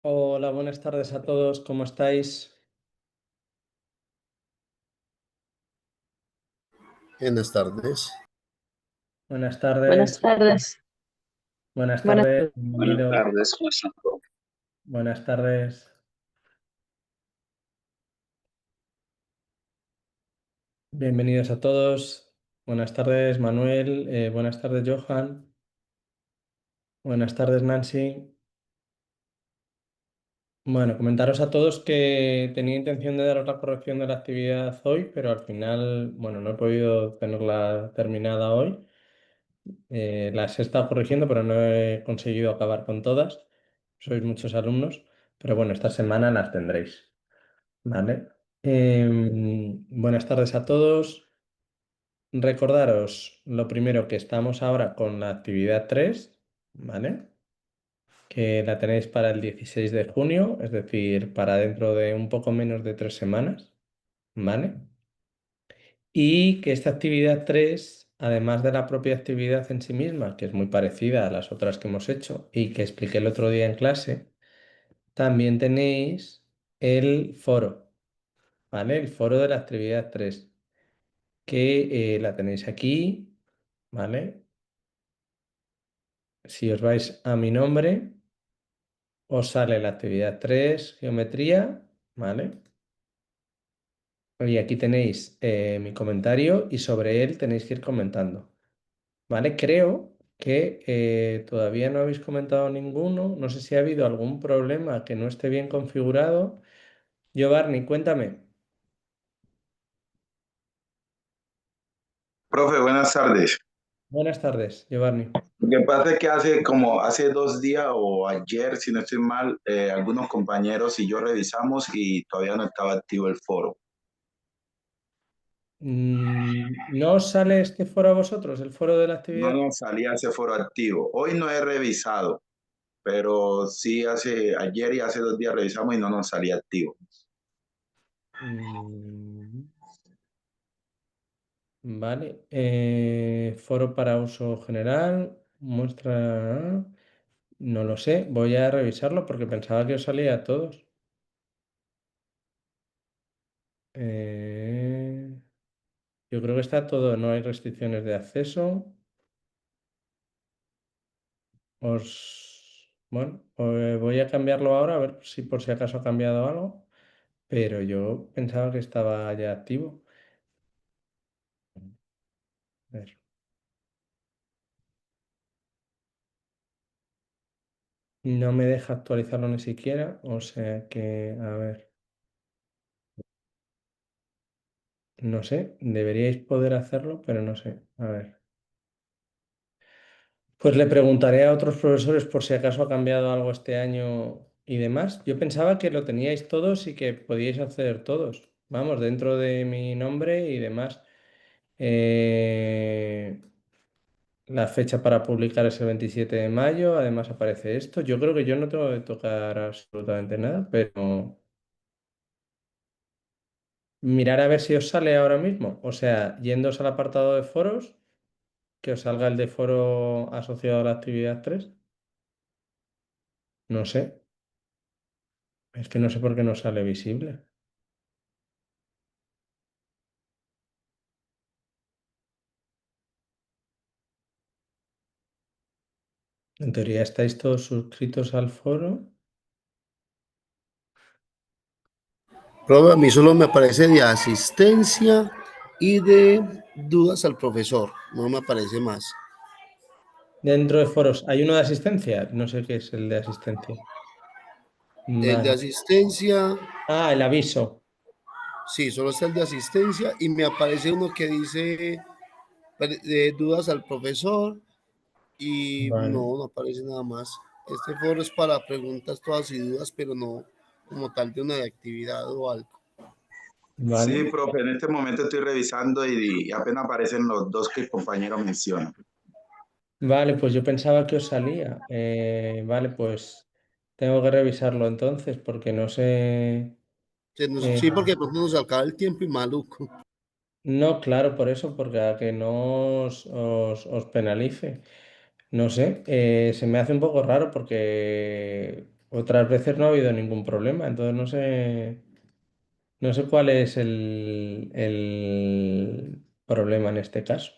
Hola, buenas tardes a todos, ¿cómo estáis? Buenas tardes. Buenas Buenas tardes, tardes. buenas Buenas tardes, tardes. Buenas bienvenidos, tardes, ¿cómo están todos? buenas tardes, bienvenidos a todos. Buenas tardes, Manuel, buenas tardes, Johan, buenas tardes, Nancy. Bueno, comentaros a todos que tenía intención de daros la corrección de la actividad hoy, pero al final, bueno, no he podido tenerla terminada hoy. Las he estado corrigiendo, pero no he conseguido acabar con todas. Sois muchos alumnos, pero bueno, esta semana las tendréis. ¿Vale? Buenas tardes a todos. Recordaros lo primero que estamos ahora con la actividad 3, ¿vale? Que la tenéis para el 16 de junio, es decir, para dentro de un poco menos de 3 semanas, ¿vale? Y que esta actividad 3, además de la propia actividad en sí misma, que es muy parecida a las otras que hemos hecho y que expliqué el otro día en clase, también tenéis el foro, ¿vale? El foro de la actividad 3 que la tenéis aquí, ¿vale? Si os vais a mi nombre, os sale la actividad 3 geometría, ¿vale? Y aquí tenéis mi comentario y sobre él tenéis que ir comentando, ¿vale? Creo que todavía no habéis comentado ninguno, no sé si ha habido algún problema que no esté bien configurado. Giovanni, cuéntame. Profe, buenas tardes. Buenas tardes, Giovanni. Lo que pasa es que hace 2 días o ayer, si no estoy mal, algunos compañeros y yo revisamos y todavía no estaba activo el foro. ¿No os sale este foro a vosotros, el foro de la No actividad? nos salía ese foro activo. Hoy no he revisado, pero sí ayer y hace 2 días revisamos y no nos salía activo. Mm, Vale. Foro para uso general. Muestra. No lo sé. Voy a revisarlo porque pensaba que os salía a todos. Eh, yo creo que está todo. No hay restricciones de acceso. Bueno, voy a cambiarlo ahora a ver si por si acaso ha cambiado algo. Pero yo pensaba que estaba ya activo. A ver. No me deja actualizarlo ni siquiera. O sea que, a ver. No sé, deberíais poder hacerlo, pero no sé. A ver. Pues le preguntaré a otros profesores por si acaso ha cambiado algo este año y demás. Yo pensaba que lo teníais todos y que podíais acceder todos. Vamos, dentro de mi nombre y demás. Eh, la fecha para publicar es el 27 de mayo. Además aparece esto. Yo creo que yo no tengo que tocar absolutamente nada, pero mirar a ver si os sale ahora mismo. O sea, yéndoos al apartado de foros, que os salga el de foro asociado a la actividad 3. No sé, es que no sé por qué no sale visible. En teoría estáis todos suscritos al foro. Profe, a mí solo me aparece de asistencia y de dudas al profesor. No me aparece más. Dentro de foros, ¿hay uno de asistencia? No sé qué es el de asistencia. El de Vale. asistencia, Ah, el aviso. sí, solo está el de asistencia y me aparece uno que dice de dudas al profesor y Vale, no aparece nada más. Este foro es para preguntas todas y dudas, pero no como tal de una actividad o algo. Sí, vale. profe, en este momento estoy revisando y apenas aparecen los dos que el compañero menciona. Vale, pues yo pensaba que os salía. Vale, pues tengo que revisarlo entonces porque no sé. eh, Sí, porque de pronto nos acaba el tiempo y maluco. no, claro, por eso, porque a que no os penalice. No sé, se me hace un poco raro porque Otras veces no ha habido ningún problema, entonces no sé cuál es el problema en este caso.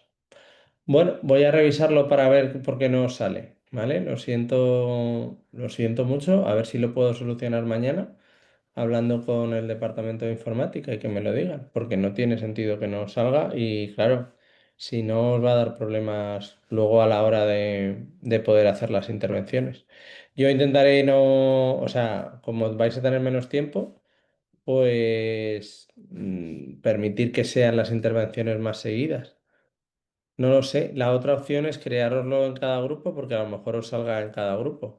Bueno, voy a revisarlo para ver por qué no sale, ¿vale? Lo siento mucho, a ver si lo puedo solucionar mañana, hablando con el departamento de informática y que me lo digan, porque no tiene sentido que no salga y claro, si no os va a dar problemas luego a la hora de poder hacer las intervenciones. Yo intentaré no, o sea, como vais a tener menos tiempo, pues permitir que sean las intervenciones más seguidas. No lo sé. La otra opción es crearoslo en cada grupo porque a lo mejor os salga en cada grupo.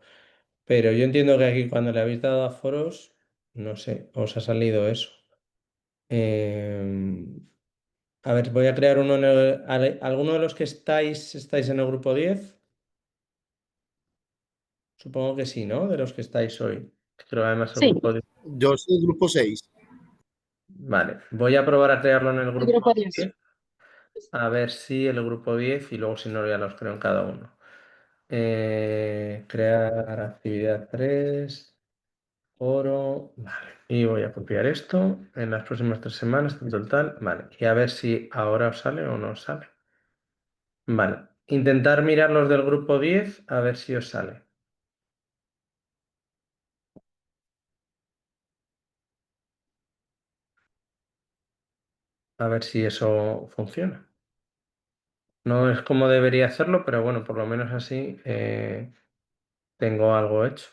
Pero yo entiendo que aquí cuando le habéis dado a foros, no sé, os ha salido eso. Em, a ver, voy a crear uno en ¿alguno de los que estáis en el grupo 10? Supongo que sí, ¿no? De los que estáis hoy. Creo además el Sí, grupo 10. Yo soy el grupo 6. Vale, voy a probar a crearlo en el el grupo grupo 10. 10. A ver si el grupo 10 y luego si no ya los creo en cada uno. Crear actividad 3. Oro, vale. Y voy a copiar esto en las próximas 3 semanas, total, vale. Y a ver si ahora os sale o no os sale. Vale. Intentar mirar los del grupo 10 a ver si os sale. A ver si eso funciona. No es como debería hacerlo, pero bueno, por lo menos así tengo algo hecho.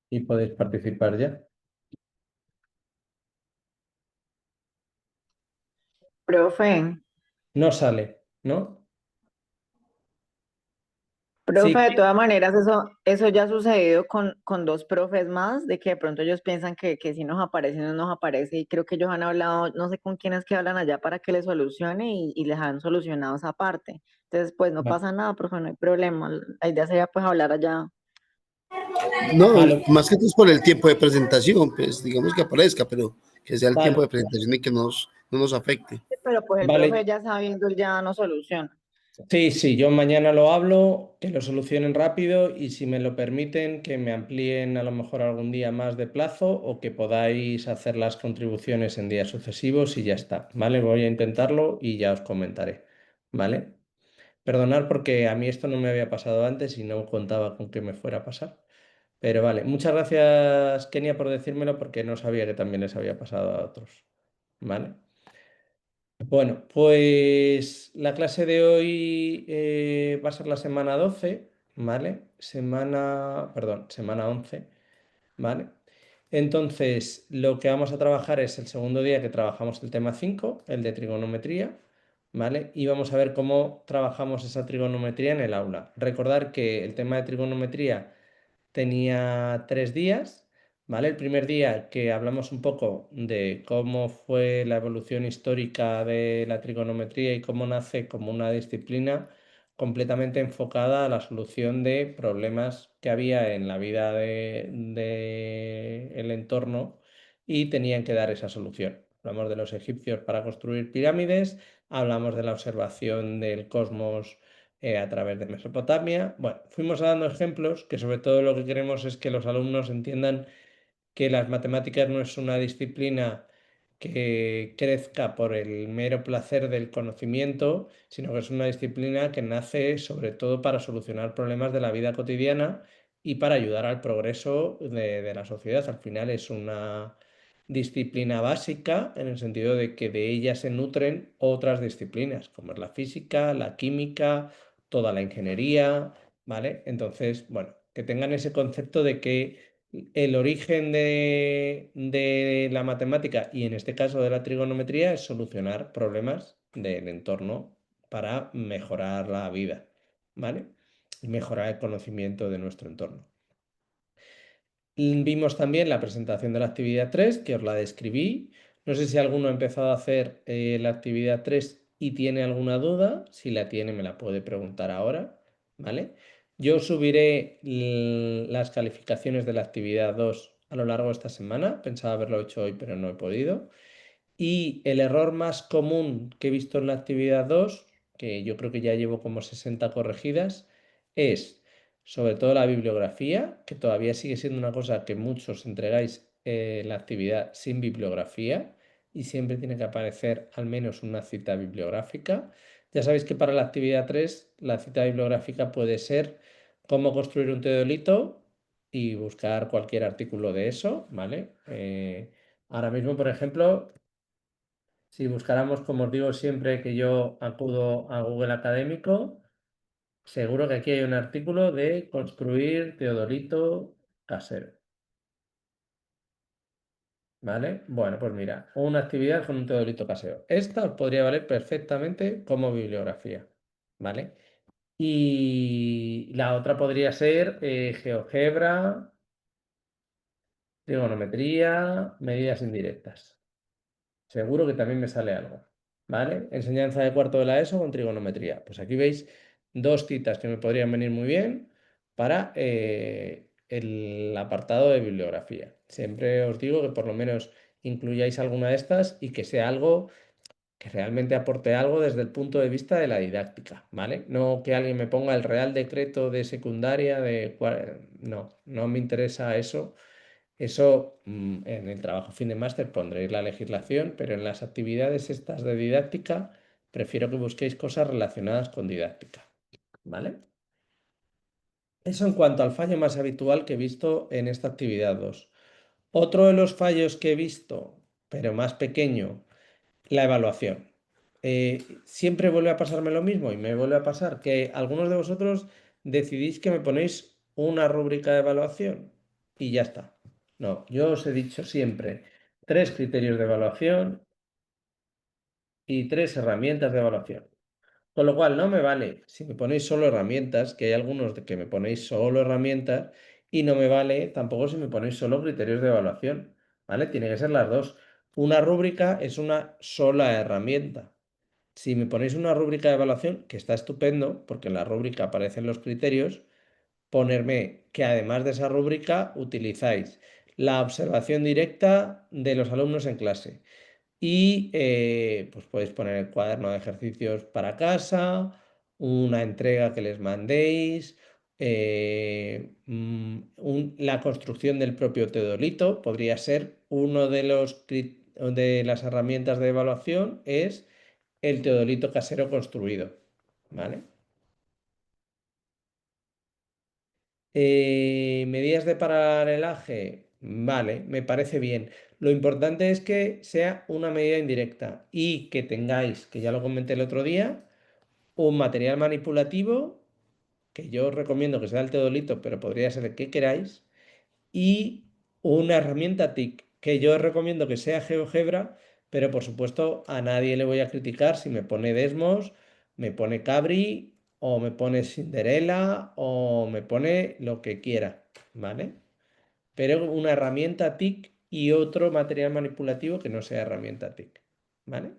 Y podéis participar ya. Profe, No sale, ¿no? Sí, profe, de todas maneras, eso ya ha sucedido con dos profes más, de que de pronto ellos piensan que si nos aparece, no nos aparece, y creo que ellos han hablado, no sé con quiénes que hablan allá para que les solucione y les han solucionado esa parte. Entonces, pues no vale. pasa nada, profe, no hay problema. La idea sería pues hablar allá. No, Vale, más que todo es por el tiempo de presentación, pues digamos que aparezca, pero que sea el tiempo vale, de presentación y que no nos afecte. Pero pues el profe vale. ya sabiendo, él ya no soluciona. Sí, sí, yo mañana lo hablo, que lo solucionen rápido y si me lo permiten, que me amplíen a lo mejor algún día más de plazo o que podáis hacer las contribuciones en días sucesivos y ya está, ¿vale? Voy a intentarlo y ya os comentaré, ¿vale? Perdonad porque a mí esto no me había pasado antes y no contaba con que me fuera a pasar. Pero vale, muchas gracias, Kenia, por decírmelo porque no sabía que también les había pasado a otros, ¿vale? Bueno, pues la clase de hoy va a ser la semana 12, ¿vale? Semana 11, ¿vale? Entonces, lo que vamos a trabajar es el segundo día que trabajamos el tema 5, el de trigonometría, ¿vale? Y vamos a ver cómo trabajamos esa trigonometría en el aula. Recordar que el tema de trigonometría tenía 3 días, ¿vale? El primer día que hablamos un poco de cómo fue la evolución histórica de la trigonometría y cómo nace como una disciplina completamente enfocada a la solución de problemas que había en la vida de el entorno y tenían que dar esa solución. Hablamos de los egipcios para construir pirámides, hablamos de la observación del cosmos a través de Mesopotamia. Bueno, fuimos dando ejemplos que sobre todo lo que queremos es que los alumnos entiendan que las matemáticas no es una disciplina que crezca por el mero placer del conocimiento, sino que es una disciplina que nace sobre todo para solucionar problemas de la vida cotidiana y para ayudar al progreso de la sociedad. Al final es una disciplina básica en el sentido de que de ella se nutren otras disciplinas, como es la física, la química, toda la ingeniería, ¿vale? Entonces, bueno, que tengan ese concepto de que el origen de la matemática y en este caso de la trigonometría es solucionar problemas del entorno para mejorar la vida, ¿vale? Y mejorar el conocimiento de nuestro entorno. Vimos también la presentación de la actividad 3 que os la describí. No sé si alguno ha empezado a hacer la actividad 3 y tiene alguna duda. Si la tiene, me la puede preguntar ahora, ¿vale? Yo subiré las calificaciones de la actividad 2 a lo largo de esta semana. Pensaba haberlo hecho hoy, pero no he podido. Y el error más común que he visto en la actividad 2, que yo creo que ya llevo como 60 corregidas, es sobre todo la bibliografía, que todavía sigue siendo una cosa que muchos entregáis la actividad sin bibliografía y siempre tiene que aparecer al menos una cita bibliográfica. Ya sabéis que para la actividad 3 la cita bibliográfica puede ser cómo construir un teodolito y buscar cualquier artículo de eso, ¿vale? Ahora mismo, por ejemplo, si buscáramos, como os digo siempre que yo acudo a Google Académico, seguro que aquí hay un artículo de construir teodolito casero. ¿Vale? Bueno, pues mira, una actividad con un teodolito casero. Esta os podría valer perfectamente como bibliografía, ¿vale? Y la otra podría ser GeoGebra, trigonometría, medidas indirectas. Seguro que también me sale algo, ¿vale? Enseñanza de cuarto de la ESO con trigonometría. Pues aquí veis dos citas que me podrían venir muy bien para el apartado de bibliografía. Siempre os digo que por lo menos incluyáis alguna de estas y que sea algo que realmente aporte algo desde el punto de vista de la didáctica, ¿vale? No que alguien me ponga el Real Decreto de secundaria No, no me interesa eso. Eso en el trabajo fin de máster pondréis la legislación, pero en las actividades estas de didáctica prefiero que busquéis cosas relacionadas con didáctica, ¿vale? Eso en cuanto al fallo más habitual que he visto en esta actividad 2. Otro de los fallos que he visto, pero más pequeño, la evaluación. Siempre vuelve a pasarme lo mismo y me vuelve a pasar que algunos de vosotros decidís que me ponéis una rúbrica de evaluación y ya está. No, yo os he dicho siempre 3 criterios de evaluación y 3 herramientas de evaluación. Con lo cual no me vale si me ponéis solo herramientas, que hay algunos de que me ponéis solo herramientas, y no me vale tampoco si me ponéis solo criterios de evaluación, ¿vale? Tiene que ser las dos. Una rúbrica es una sola herramienta. Si me ponéis una rúbrica de evaluación, que está estupendo, porque en la rúbrica aparecen los criterios, ponerme que además de esa rúbrica utilizáis la observación directa de los alumnos en clase y pues podéis poner el cuaderno de ejercicios para casa, una entrega que les mandéis, la construcción del propio teodolito podría ser uno de de las herramientas de evaluación es el teodolito casero construido, ¿vale? Medidas de paralelaje, vale, me parece bien. Lo importante es que sea una medida indirecta y que tengáis, que ya lo comenté el otro día, un material manipulativo, que yo os recomiendo que sea el teodolito, pero podría ser el que queráis, y una herramienta TIC, que yo os recomiendo que sea GeoGebra, pero por supuesto a nadie le voy a criticar si me pone Desmos, me pone Cabri, o me pone Cinderella, o me pone lo que quiera, ¿vale? Pero una herramienta TIC y otro material manipulativo que no sea herramienta TIC, ¿vale?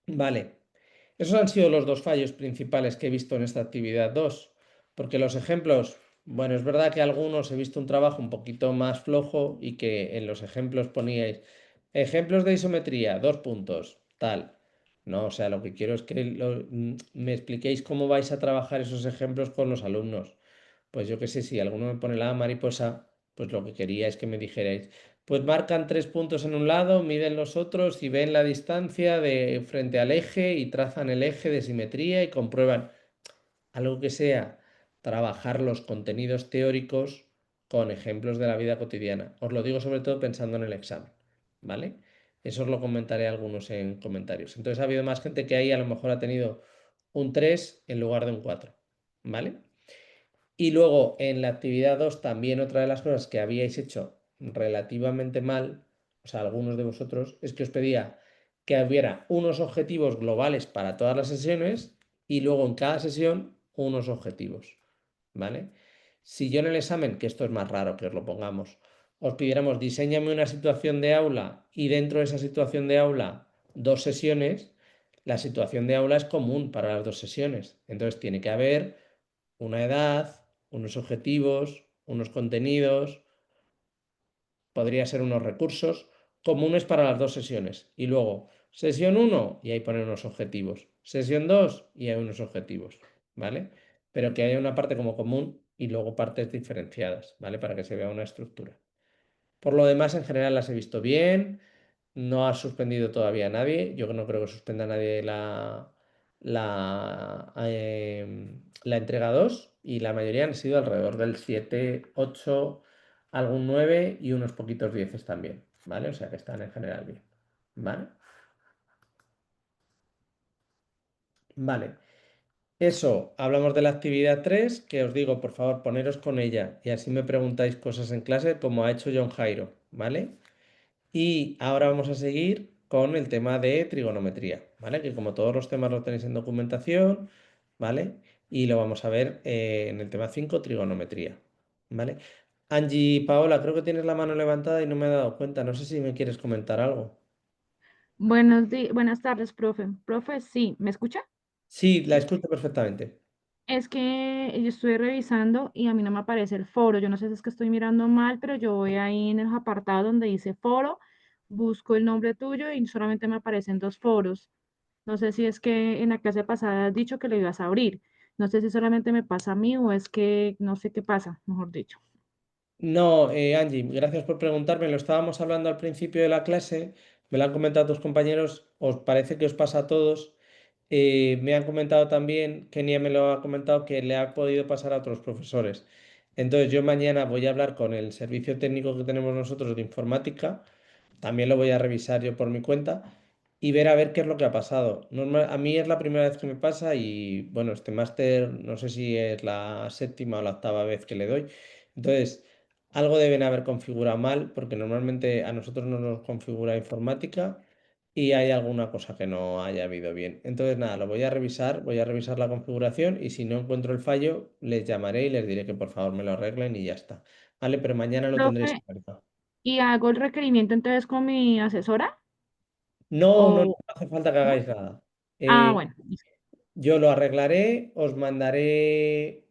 Vale. Esos han sido los dos fallos principales que he visto en esta actividad 2, porque los ejemplos, bueno, es verdad que algunos he visto un trabajo un poquito más flojo y que en los ejemplos poníais ejemplos de isometría, 2 puntos, tal. No, o sea, lo que quiero es que me expliquéis cómo vais a trabajar esos ejemplos con los alumnos. Pues yo qué sé, si alguno me pone la mariposa, pues lo que quería es que me dijerais, pues marcan 3 puntos en un lado, miden los otros y ven la distancia de frente al eje y trazan el eje de simetría y comprueban algo que sea trabajar los contenidos teóricos con ejemplos de la vida cotidiana. Os lo digo sobre todo pensando en el examen, ¿vale? Eso os lo comentaré a algunos en comentarios. Entonces ha habido más gente que ahí a lo mejor ha tenido un 3 en lugar de un 4, ¿vale? Y luego en la actividad 2 también otra de las cosas que habíais hecho relativamente mal, o sea, algunos de vosotros, es que os pedía que hubiera unos objetivos globales para todas las sesiones y luego en cada sesión unos objetivos, ¿vale? Si yo en el examen, que esto es más raro que os lo pongamos, os pidiéramos diseñame una situación de aula y dentro de esa situación de aula 2 sesiones, la situación de aula es común para las 2 sesiones. Entonces tiene que haber una edad, unos objetivos, unos contenidos, podría ser unos recursos comunes para las 2 sesiones. Y luego, sesión 1 y ahí poner unos objetivos. Sesión 2 y hay unos objetivos, ¿vale? pero que haya una parte como común y luego partes diferenciadas, ¿vale? Para que se vea una estructura. Por lo demás, en general las he visto bien, no ha suspendido todavía a nadie, yo no creo que suspenda a nadie la entrega 2 y la mayoría han sido alrededor del 7, 8, algún 9 y unos poquitos 10 también, ¿vale? O sea que están en general bien, ¿vale? Vale. Eso, hablamos de la actividad 3 que os digo, por favor, poneros con ella y así me preguntáis cosas en clase como ha hecho John Jairo, ¿vale? Y ahora vamos a seguir con el tema de trigonometría, ¿vale? Que como todos los temas lo tenéis en documentación, ¿vale? Y lo vamos a ver en el tema 5 trigonometría, ¿vale? Angie, Paola, creo que tienes la mano levantada y no me he dado cuenta. No sé si me quieres comentar algo. Buenas tardes, profe. Profe, sí, ¿me escucha? Sí, la escucho perfectamente. Es que yo estoy revisando y a mí no me aparece el foro. Yo no sé si es que estoy mirando mal, pero yo voy ahí en el apartado donde dice foro, busco el nombre tuyo y solamente me aparecen dos foros. No sé si es que en la clase pasada has dicho que lo ibas a abrir. No sé si solamente me pasa a mí o es que no sé qué pasa, mejor dicho. No, Angie, gracias por preguntarme. Lo estábamos hablando al principio de la clase, me lo han comentado tus compañeros, ¿os parece que os pasa a todos? Me han comentado también, Kenia me lo ha comentado, que le ha podido pasar a otros profesores. Entonces yo mañana voy a hablar con el servicio técnico que tenemos nosotros de informática, también lo voy a revisar yo por mi cuenta y ver a ver qué es lo que ha pasado. A mí es la primera vez que me pasa y bueno, este máster no sé si es la séptima o la octava vez que le doy. Entonces, algo deben haber configurado mal porque normalmente a nosotros no nos configura informática y hay alguna cosa que no haya habido bien. Entonces, nada, lo voy a revisar la configuración y si no encuentro el fallo, les llamaré y les diré que por favor me lo arreglen y ya está. Vale, pero mañana lo tendréis Profe, claro. ¿y hago el requerimiento entonces con mi asesora? No, no, no ¿O hace falta que no? hagáis nada. Ah, Eh, bueno, listo. yo lo arreglaré, os mandaré,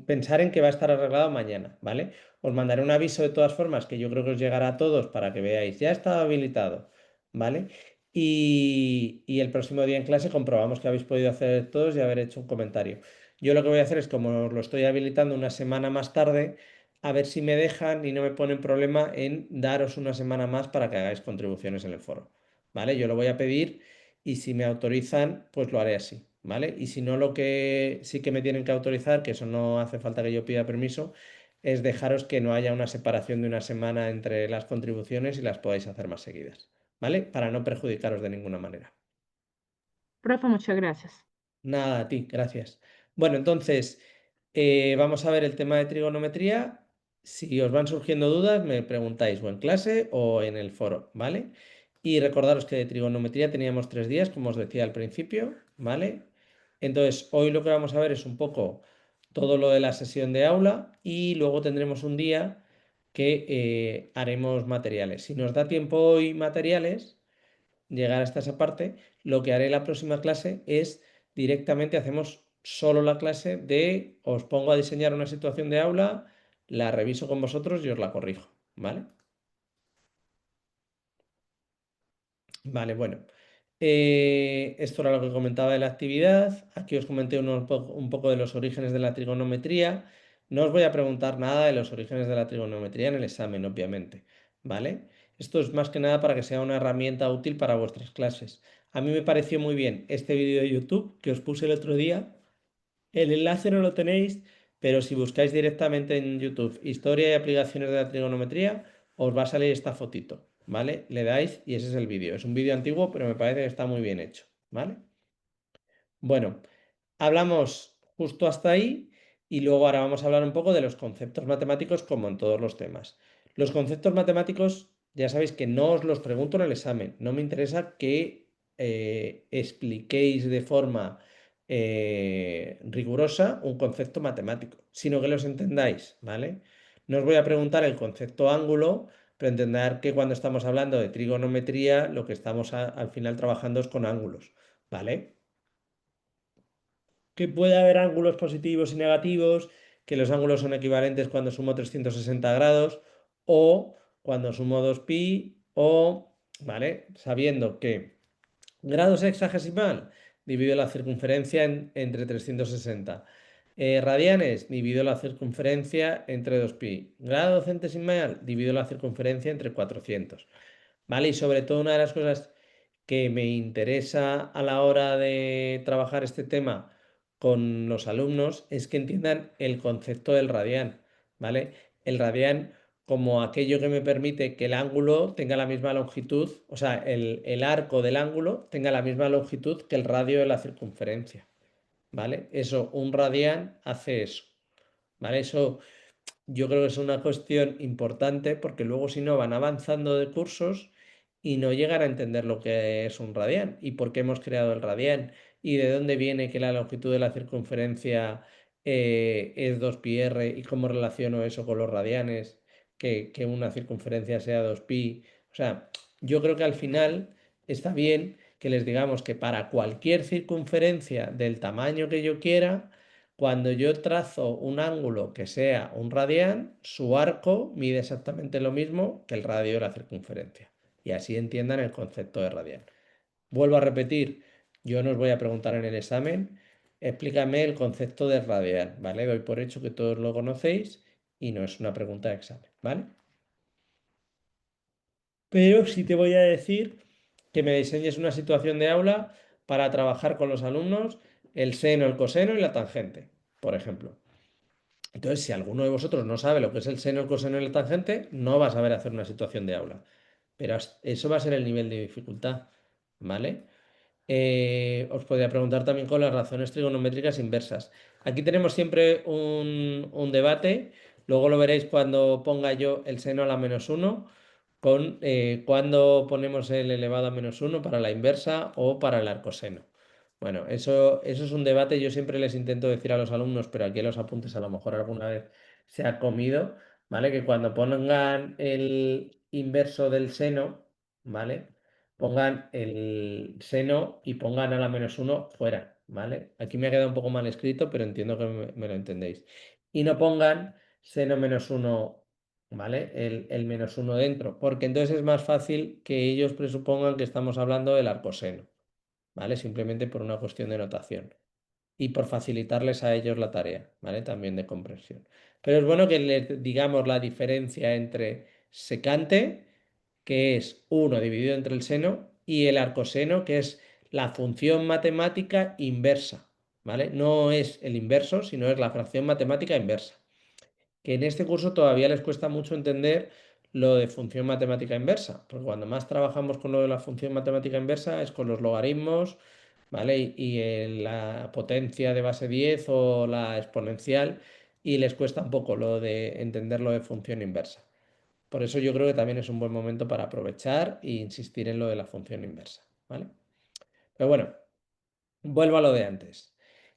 pensar en que va a estar arreglado mañana, ¿vale? Os mandaré un aviso de todas formas que yo creo que os llegará a todos para que veáis, ya está habilitado, ¿vale? Y el próximo día en clase comprobamos que habéis podido hacer todos y haber hecho un comentario. Yo lo que voy a hacer es, como os lo estoy habilitando una semana más tarde, a ver si me dejan y no me ponen problema en daros una semana más para que hagáis contribuciones en el foro, ¿vale? Yo lo voy a pedir y si me autorizan, pues lo haré así, ¿vale? Y si no, lo que sí que me tienen que autorizar, que eso no hace falta que yo pida permiso, es dejaros que no haya una separación de una semana entre las contribuciones y las podáis hacer más seguidas, ¿vale? Para no perjudicaros de ninguna manera. Profe, muchas gracias. Nada, a ti, gracias. Bueno, entonces, vamos a ver el tema de trigonometría. Si os van surgiendo dudas, me preguntáis o en clase o en el foro, ¿vale? Y recordaros que de trigonometría teníamos 3 días, como os decía al principio, ¿vale? Entonces, hoy lo que vamos a ver es un poco todo lo de la sesión de aula y luego tendremos un día que haremos materiales. Si nos da tiempo hoy materiales, llegar hasta esa parte, lo que haré la próxima clase es directamente hacemos solo la clase de os pongo a diseñar una situación de aula, la reviso con vosotros y os la corrijo, ¿vale? Vale, bueno. Esto era lo que comentaba de la actividad. Aquí os comenté un poco de los orígenes de la trigonometría. No os voy a preguntar nada de los orígenes de la trigonometría en el examen, obviamente, ¿vale? Esto es más que nada para que sea una herramienta útil para vuestras clases. A mí me pareció muy bien este vídeo de YouTube que os puse el otro día. El enlace no lo tenéis, pero si buscáis directamente en YouTube Historia y aplicaciones de la trigonometría, os va a salir esta fotito, ¿vale? Le dais y ese es el vídeo. Es un vídeo antiguo, pero me parece que está muy bien hecho, ¿vale? Bueno, hablamos justo hasta ahí y luego ahora vamos a hablar un poco de los conceptos matemáticos como en todos los temas. Los conceptos matemáticos, ya sabéis que no os los pregunto en el examen, no me interesa que expliquéis de forma rigurosa un concepto matemático, sino que los entendáis, ¿vale? No os voy a preguntar el concepto ángulo, pero entender que cuando estamos hablando de trigonometría, lo que estamos al final trabajando es con ángulos, ¿vale? Que puede haber ángulos positivos y negativos, que los ángulos son equivalentes cuando sumo 360 grados o cuando sumo 2pi o, ¿vale? Sabiendo que grados hexagesimal divide la circunferencia entre 360. Radianes, divido la circunferencia entre 2pi. Grado centesimal, divido la circunferencia entre 400. ¿Vale? Y sobre todo una de las cosas que me interesa a la hora de trabajar este tema con los alumnos es que entiendan el concepto del radián, ¿vale? El radián como aquello que me permite que el ángulo tenga la misma longitud, o sea, el arco del ángulo tenga la misma longitud que el radio de la circunferencia, ¿vale? Eso, un radián hace eso, ¿vale? Eso yo creo que es una cuestión importante porque luego si no van avanzando de cursos y no llegan a entender lo que es un radián y por qué hemos creado el radián y de dónde viene que la longitud de la circunferencia es 2πr y cómo relaciono eso con los radianes, que una circunferencia sea 2pi. O sea, yo creo que al final está bien que les digamos que para cualquier circunferencia del tamaño que yo quiera, cuando yo trazo un ángulo que sea un radián, su arco mide exactamente lo mismo que el radio de la circunferencia. Y así entiendan el concepto de radián. Vuelvo a repetir, yo no os voy a preguntar en el examen, explícame el concepto de radián, ¿vale? Doy por hecho que todos lo conocéis y no es una pregunta de examen, ¿vale? Pero sí te voy a decir que me diseñes una situación de aula para trabajar con los alumnos el seno, el coseno y la tangente, por ejemplo. Entonces, si alguno de vosotros no sabe lo que es el seno, el coseno y la tangente, no va a saber hacer una situación de aula. Pero eso va a ser el nivel de dificultad, ¿vale? Os podría preguntar también con las razones trigonométricas inversas. Aquí tenemos siempre un debate, luego lo veréis cuando ponga yo el seno a la -1, con cuando ponemos el elevado a -1 para la inversa o para el arcoseno. Bueno, eso es un debate, yo siempre les intento decir a los alumnos, pero aquí en los apuntes a lo mejor alguna vez se ha comido, ¿vale? Que cuando pongan el inverso del seno, ¿vale? Pongan el seno y pongan a la -1 fuera, ¿vale? Aquí me ha quedado un poco mal escrito, pero entiendo que me lo entendéis. Y no pongan seno -1, ¿vale? El -1 dentro, porque entonces es más fácil que ellos presupongan que estamos hablando del arcoseno, ¿vale? Simplemente por una cuestión de notación y por facilitarles a ellos la tarea, ¿vale? También de comprensión. Pero es bueno que les digamos la diferencia entre secante, que es 1 dividido entre el seno, y el arcoseno, que es la función matemática inversa, ¿vale? No es el inverso, sino es la fracción matemática inversa. Que en este curso todavía les cuesta mucho entender lo de función matemática inversa, porque cuando más trabajamos con lo de la función matemática inversa es con los logaritmos, ¿vale? La potencia de base 10 o la exponencial, y les cuesta un poco lo de entender lo de función inversa. Por eso yo creo que también es un buen momento para aprovechar e insistir en lo de la función inversa, ¿vale? Pero bueno, vuelvo a lo de antes.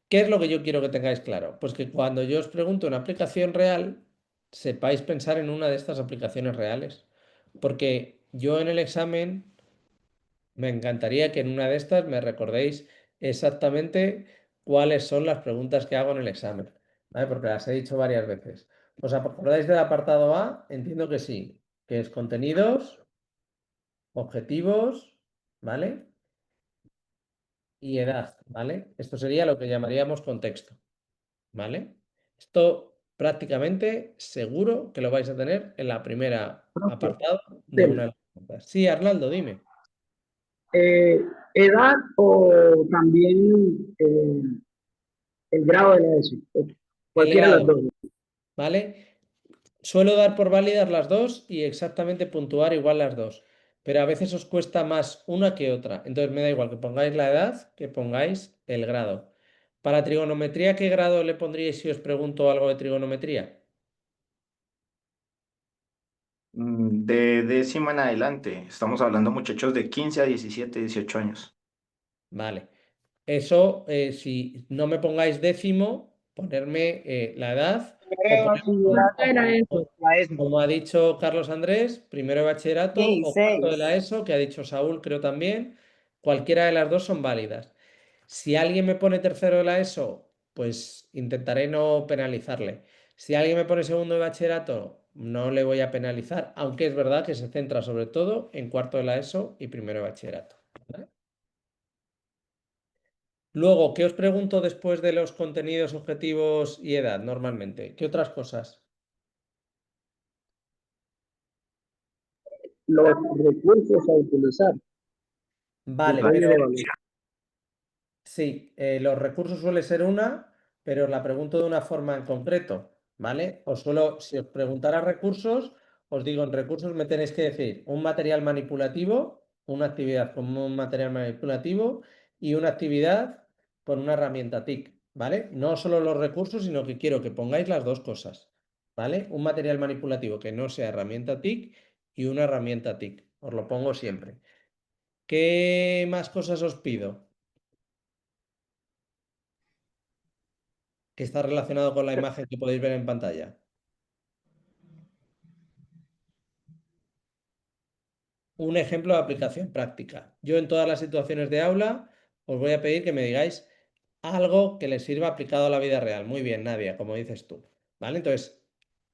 ¿Qué es lo que yo quiero que tengáis claro? Pues que cuando yo os pregunto una aplicación real, sepáis pensar en una de estas aplicaciones reales. Porque yo en el examen me encantaría que en una de estas me recordéis exactamente cuáles son las preguntas que hago en el examen, ¿vale? Porque las he dicho varias veces. ¿Os acordáis del apartado A? Entiendo que sí, que es contenidos, objetivos, ¿vale? Y edad, ¿vale? Esto sería lo que llamaríamos contexto, ¿vale? Esto prácticamente seguro que lo vais a tener en la primera Profe, apartado de una Tel, de las preguntas. Sí, Arnaldo, dime. edad o también el grado de la ESO, El cualquiera de las grado, dos. ¿vale? Suelo dar por válidas las dos y exactamente puntuar igual las dos, pero a veces os cuesta más una que otra. Entonces me da igual que pongáis la edad que pongáis el grado. Para trigonometría, ¿qué grado le pondríais si os pregunto algo de trigonometría? De décima en adelante, estamos hablando muchachos de 15 a 17, 18 años. Vale. Eso, si no me pongáis décimo, ponerme la edad o Primero de poner, bachillerato, Era eso. la ESO. como ha dicho Carlos Andrés, primero de bachillerato o cuarto de la 16. ESO, que ha dicho Saúl, creo también. Cualquiera de las dos son válidas. Si alguien me pone tercero de la ESO, pues intentaré no penalizarle. Si alguien me pone segundo de bachillerato, no le voy a penalizar, aunque es verdad que se centra sobre todo en cuarto de la ESO y primero de bachillerato, ¿vale? Luego, ¿qué os pregunto después de los contenidos, objetivos y edad normalmente? ¿Qué otras cosas? Los recursos a utilizar, Vale, detalle de pero valor. sí, los recursos suele ser una, pero os la pregunto de una forma en concreto, ¿vale? Si os preguntara recursos, os digo, en recursos me tenéis que decir un material manipulativo, una actividad con un material manipulativo y una actividad con una herramienta TIC, ¿vale? No solo los recursos, sino que quiero que pongáis las dos cosas, ¿vale? Un material manipulativo que no sea herramienta TIC y una herramienta TIC, os lo pongo siempre. ¿Qué más cosas os pido? Que está relacionado con la imagen que podéis ver en pantalla. Un ejemplo de aplicación práctica. Yo en todas las situaciones de aula os voy a pedir que me digáis algo que les sirva aplicado a la vida real. Muy bien, Nadia, como dices tú. ¿Vale? Entonces,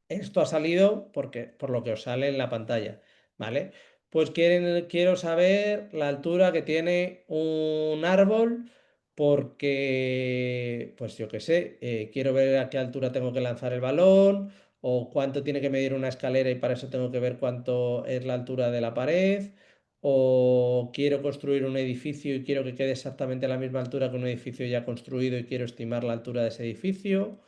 esto ha salido por lo que os sale en la pantalla. ¿Vale? Pues quiero saber la altura que tiene un árbol porque, pues yo qué sé, quiero ver a qué altura tengo que lanzar el balón o cuánto tiene que medir una escalera y para eso tengo que ver cuánto es la altura de la pared, o quiero construir un edificio y quiero que quede exactamente a la misma altura que un edificio ya construido y quiero estimar la altura de ese edificio,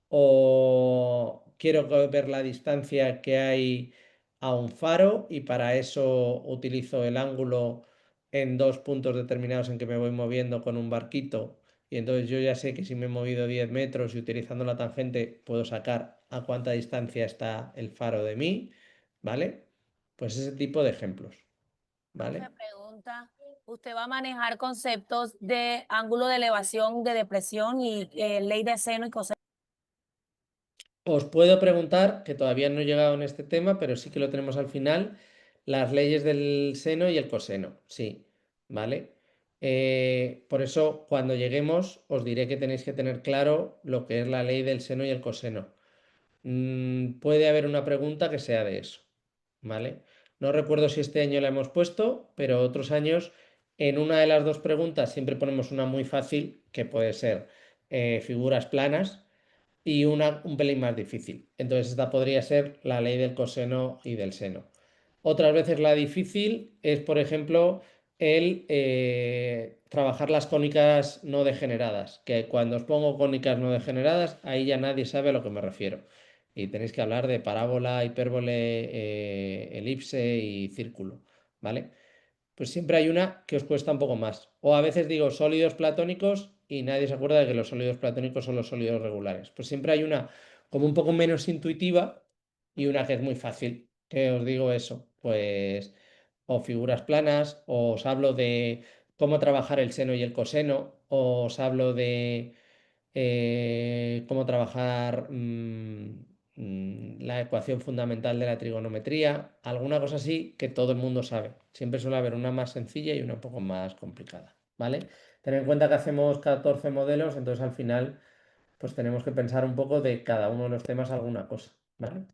o quiero ver la distancia que hay a un faro y para eso utilizo el ángulo en dos puntos determinados en que me voy moviendo con un barquito. Y entonces yo ya sé que si me he movido 10 metros y utilizando la tangente puedo sacar a cuánta distancia está el faro de mí, ¿vale? Pues ese tipo de ejemplos, ¿vale? Profe, pregunta, ¿usted va a manejar conceptos de ángulo de elevación, de depresión y ley de seno y cosas? Os puedo preguntar, que todavía no he llegado en este tema, pero sí que lo tenemos al final, las leyes del seno y el coseno, sí, ¿vale? Por eso, cuando lleguemos, os diré que tenéis que tener claro lo que es la ley del seno y el coseno. Puede haber una pregunta que sea de eso, ¿vale? No recuerdo si este año la hemos puesto, pero otros años, en una de las dos preguntas siempre ponemos una muy fácil, que puede ser figuras planas y una un pelín más difícil. Entonces esta podría ser la ley del coseno y del seno. Otras veces la difícil es, por ejemplo, el trabajar las cónicas no degeneradas, que cuando os pongo cónicas no degeneradas, ahí ya nadie sabe a lo que me refiero. Y tenéis que hablar de parábola, hipérbole, elipse y círculo, ¿vale? Pues siempre hay una que os cuesta un poco más. O a veces digo sólidos platónicos y nadie se acuerda de que los sólidos platónicos son los sólidos regulares. Pues siempre hay una como un poco menos intuitiva y una que es muy fácil. Que os digo eso, pues o figuras planas, o os hablo de cómo trabajar el seno y el coseno, o os hablo de cómo trabajar la ecuación fundamental de la trigonometría, alguna cosa así que todo el mundo sabe. Siempre suele haber una más sencilla y una un poco más complicada, ¿vale? Ten en cuenta que hacemos 14 modelos, entonces al final pues tenemos que pensar un poco de cada uno de los temas alguna cosa, ¿vale?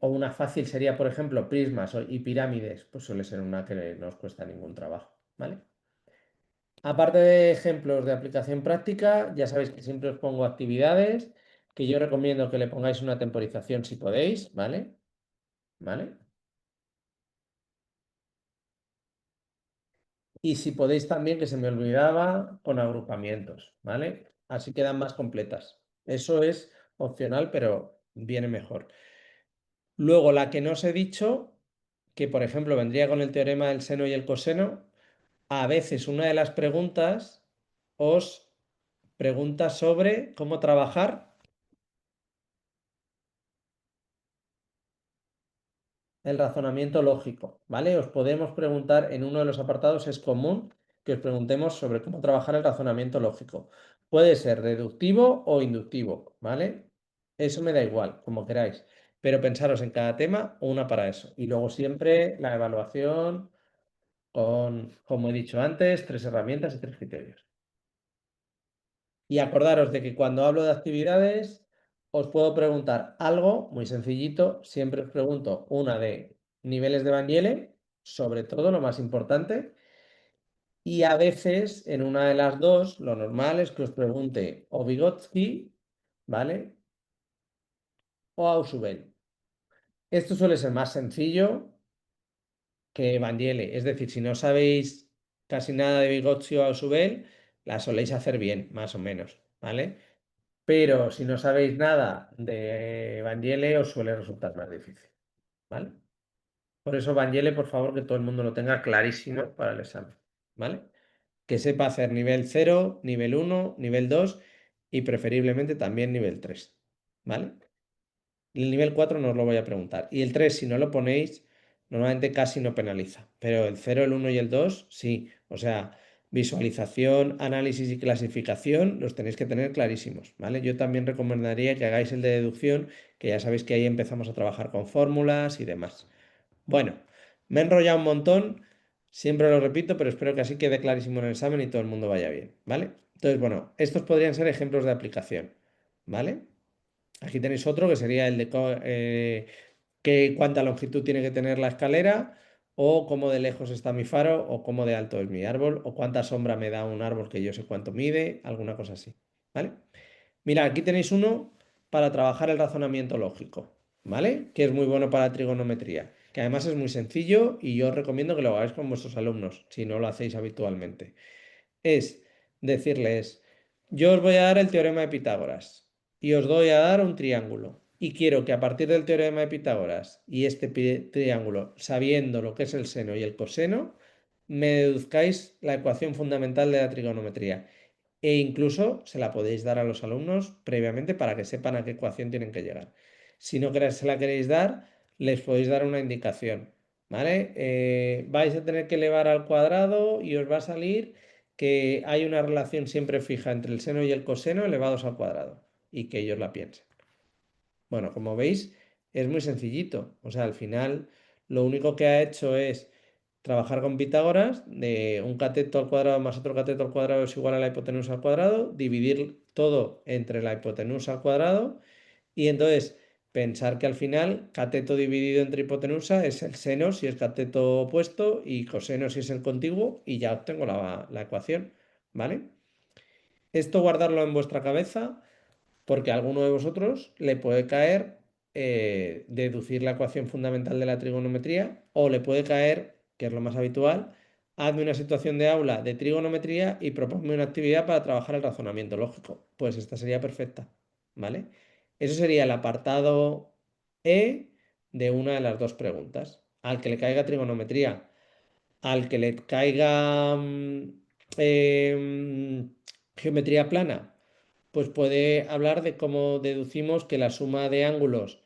O una fácil sería, por ejemplo, prismas y pirámides, pues suele ser una que no os cuesta ningún trabajo, ¿vale? Aparte de ejemplos de aplicación práctica, ya sabéis que siempre os pongo actividades, que yo recomiendo que le pongáis una temporización si podéis, ¿vale? ¿Vale? Y si podéis también, que se me olvidaba, con agrupamientos, ¿vale? Así quedan más completas. Eso es opcional, pero viene mejor. Luego, la que no os he dicho, que por ejemplo vendría con el teorema del seno y el coseno, a veces una de las preguntas os pregunta sobre cómo trabajar el razonamiento lógico, ¿vale? Os podemos preguntar en uno de los apartados, es común que os preguntemos sobre cómo trabajar el razonamiento lógico. Puede ser deductivo o inductivo, ¿vale? Eso me da igual, como queráis, pero pensaros en cada tema una para eso. Y luego siempre la evaluación con, como he dicho antes, 3 herramientas y 3 criterios. Y acordaros de que cuando hablo de actividades, os puedo preguntar algo muy sencillito. Siempre os pregunto una de niveles de Van Yelle, sobre todo lo más importante. Y a veces, en una de las dos, lo normal es que os pregunte o Vygotsky, ¿vale? O Ausubel. Esto suele ser más sencillo que Vangele. Es decir, si no sabéis casi nada de Vygotsky o Ausubel, la soléis hacer bien, más o menos, ¿vale? Pero si no sabéis nada de Vangele, os suele resultar más difícil, ¿vale? Por eso Vangele, por favor, que todo el mundo lo tenga clarísimo para el examen, ¿vale? Que sepa hacer nivel 0, nivel 1, nivel 2 y preferiblemente también nivel 3, ¿vale? El nivel 4 no os lo voy a preguntar. Y el 3, si no lo ponéis, normalmente casi no penaliza. Pero el 0, el 1 y el 2, sí. O sea, visualización, análisis y clasificación los tenéis que tener clarísimos, ¿vale? Yo también recomendaría que hagáis el de deducción, que ya sabéis que ahí empezamos a trabajar con fórmulas y demás. Bueno, me he enrollado un montón, siempre lo repito, pero espero que así quede clarísimo en el examen y todo el mundo vaya bien, ¿vale? Entonces, bueno, estos podrían ser ejemplos de aplicación, ¿vale? Aquí tenéis otro que sería el de cuánta longitud tiene que tener la escalera, o cómo de lejos está mi faro, o cómo de alto es mi árbol, o cuánta sombra me da un árbol que yo sé cuánto mide, alguna cosa así, ¿vale? Mira, aquí tenéis uno para trabajar el razonamiento lógico, ¿vale? Que es muy bueno para la trigonometría, que además es muy sencillo y yo os recomiendo que lo hagáis con vuestros alumnos, si no lo hacéis habitualmente. Es decirles, yo os voy a dar el teorema de Pitágoras y os doy a dar un triángulo. Y quiero que a partir del teorema de Pitágoras y este triángulo, sabiendo lo que es el seno y el coseno, me deduzcáis la ecuación fundamental de la trigonometría. E incluso se la podéis dar a los alumnos previamente para que sepan a qué ecuación tienen que llegar. Si no se la queréis dar, les podéis dar una indicación, ¿vale? Vais a tener que elevar al cuadrado y os va a salir que hay una relación siempre fija entre el seno y el coseno elevados al cuadrado y que ellos la piensen. Bueno, como veis, es muy sencillito. O sea, al final lo único que ha hecho es trabajar con Pitágoras de un cateto al cuadrado más otro cateto al cuadrado es igual a la hipotenusa al cuadrado, dividir todo entre la hipotenusa al cuadrado y entonces pensar que al final cateto dividido entre hipotenusa es el seno si es cateto opuesto y coseno si es el contiguo y ya obtengo la ecuación, ¿vale? Esto guardarlo en vuestra cabeza porque a alguno de vosotros le puede caer deducir la ecuación fundamental de la trigonometría o le puede caer, que es lo más habitual, hazme una situación de aula de trigonometría y proponme una actividad para trabajar el razonamiento lógico. Pues esta sería perfecta, ¿vale? Eso sería el apartado E de una de las dos preguntas. Al que le caiga trigonometría, al que le caiga geometría plana, pues puede hablar de cómo deducimos que la suma de ángulos